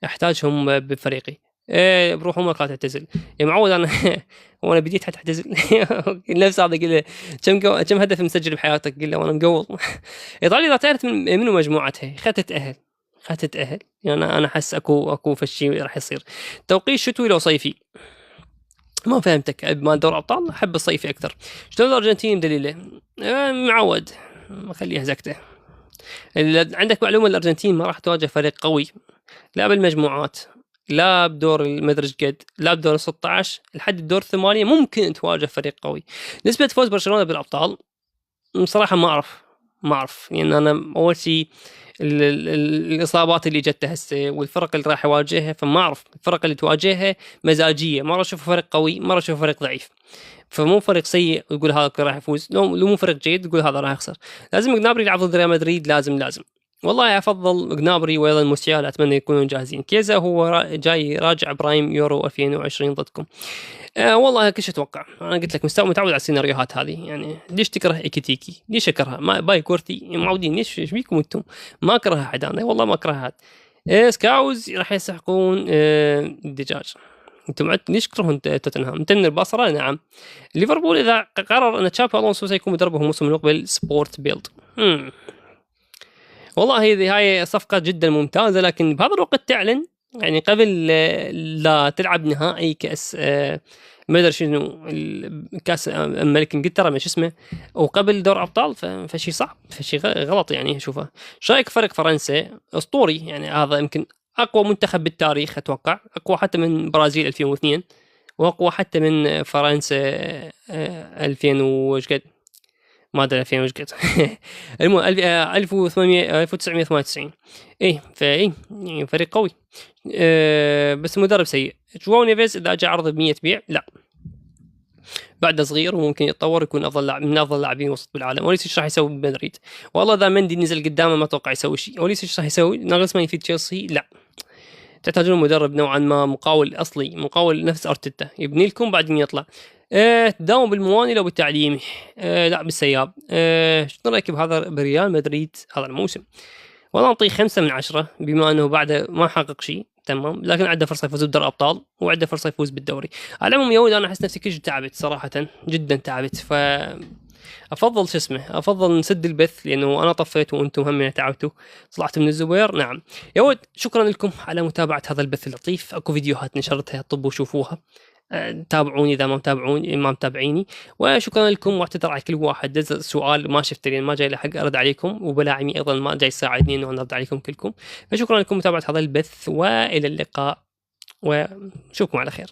احتاجهم بفريقي. بروح عمرك لا تعتزل يا معود. انا وانا بديت حتى اعتزل نفس هذا قل له كم هدف مسجل بحياتك؟ قل له وانا مقول. ايطاليا اذا تعرف منو مجموعتها خذت تتاهل. يعني انا احس اكو فشي راح يصير. توقيت شتوي لو صيفي؟ ما فهمتك. مال دور ابطال احب الصيفي اكثر. شلون الارجنتين دليله؟ معود خليها زكته. عندك معلومه الارجنتين ما راح تواجه فريق قوي لا بالمجموعات، لا بدور المدرج قد، لا بدور 16 لحد الدور 8 ممكن تواجه فريق قوي. نسبة فوز برشلونة بالأبطال بصراحة ما أعرف. يعني أنا أول شيء الإصابات اللي جت هسه والفرق اللي راح يواجهها، فما أعرف الفرق اللي تواجهها مزاجية. مرة أشوف فريق قوي، مرة أشوف فريق ضعيف، فمو فريق سيء يقول هذا راح يفوز، لو مو فريق جيد يقول هذا راح يخسر. لازم جنابري يلعب ضد ريال مدريد، لازم. والله افضل جنابري وايضا موسيالا، اتمنى يكونون جاهزين. كيزا هو جاي راجع برايم يورو 2020 ضدكم. والله كل شيء اتوقع. انا قلت لك متعود على السيناريوهات هذه. يعني ليش تكره ايكيتيكي؟ ليش اكرهها؟ ما باي كورتي معودين. ليش بيكم انتم؟ ما اكره احد انا، والله ما اكرهها. سكاوز راح يسحقون الدجاج. انتم ليش تكرهون توتنهام؟ تن البصره. نعم. ليفربول اذا قرر ان تشابي الونسو سيكون مدربه الموسم المقبل سبورت بيلد. والله هاي صفقة جدا ممتازة، لكن بهذا الوقت تعلن يعني قبل لا تلعب نهائي كأس ما ادري شنو كاس ملك انجلترا ما شو اسمه، وقبل دور ابطال، فشي صعب، فشي غلط. يعني شوفه شايك فريق فرنسا اسطوري. يعني هذا يمكن اقوى منتخب بالتاريخ، اتوقع اقوى حتى من برازيل 2002، واقوى حتى من فرنسا 2000 وش قد ما ادري 2000 وش قد. المهم 1998. ايه فايه يعني فريق قوي. بس مدرب سيء. جواو نيفيز اذا جاء عرض ب100 بيع؟ لا، بعده صغير وممكن يتطور يكون افضل لاعب من افضل لاعبين وسط بالعالم. وليس ايش راح يسوي بمدريد؟ والله اذا مندي نزل قدامه ما اتوقع يسوي شيء. وليس ايش راح يسوي؟ ناغلسمان يفيد تشيلسي؟ لا، تحتاجون مدرب نوعا ما مقاول اصلي، مقاول نفس ارتيتا يبني لكم بعدين يطلع. تداوم بالمواني لو بالتعليمي؟ لا بالسياب. شنو رايك بهذا بريال مدريد هذا الموسم؟ والله نعطيه 5/10 بما انه بعده ما حقق شيء تمام، لكن عنده فرصه يفوز بدوري الابطال وعنده فرصه يفوز بالدوري. على العموم يا ولد انا احس نفسي كل تعبت صراحه، جدا تعبت. افضل شو اسمه، افضل نسد البث لانه انا طفيت وانتم هم تعبتوا طلعت من الزبير. نعم يا ولد، شكرا لكم على متابعه هذا البث اللطيف. اكو فيديوهات نشرتها طبوا شوفوها، تابعوني اذا ما متابعيني. وشكرا لكم، واعتذر على كل واحد دز سؤال ما شفت لين ما جاي لحق ارد عليكم، وبلاعمي ايضا ما جاي يساعدني انه ارد عليكم كلكم. فشكرا لكم متابعه هذا البث، والى اللقاء وشوفكم على خير.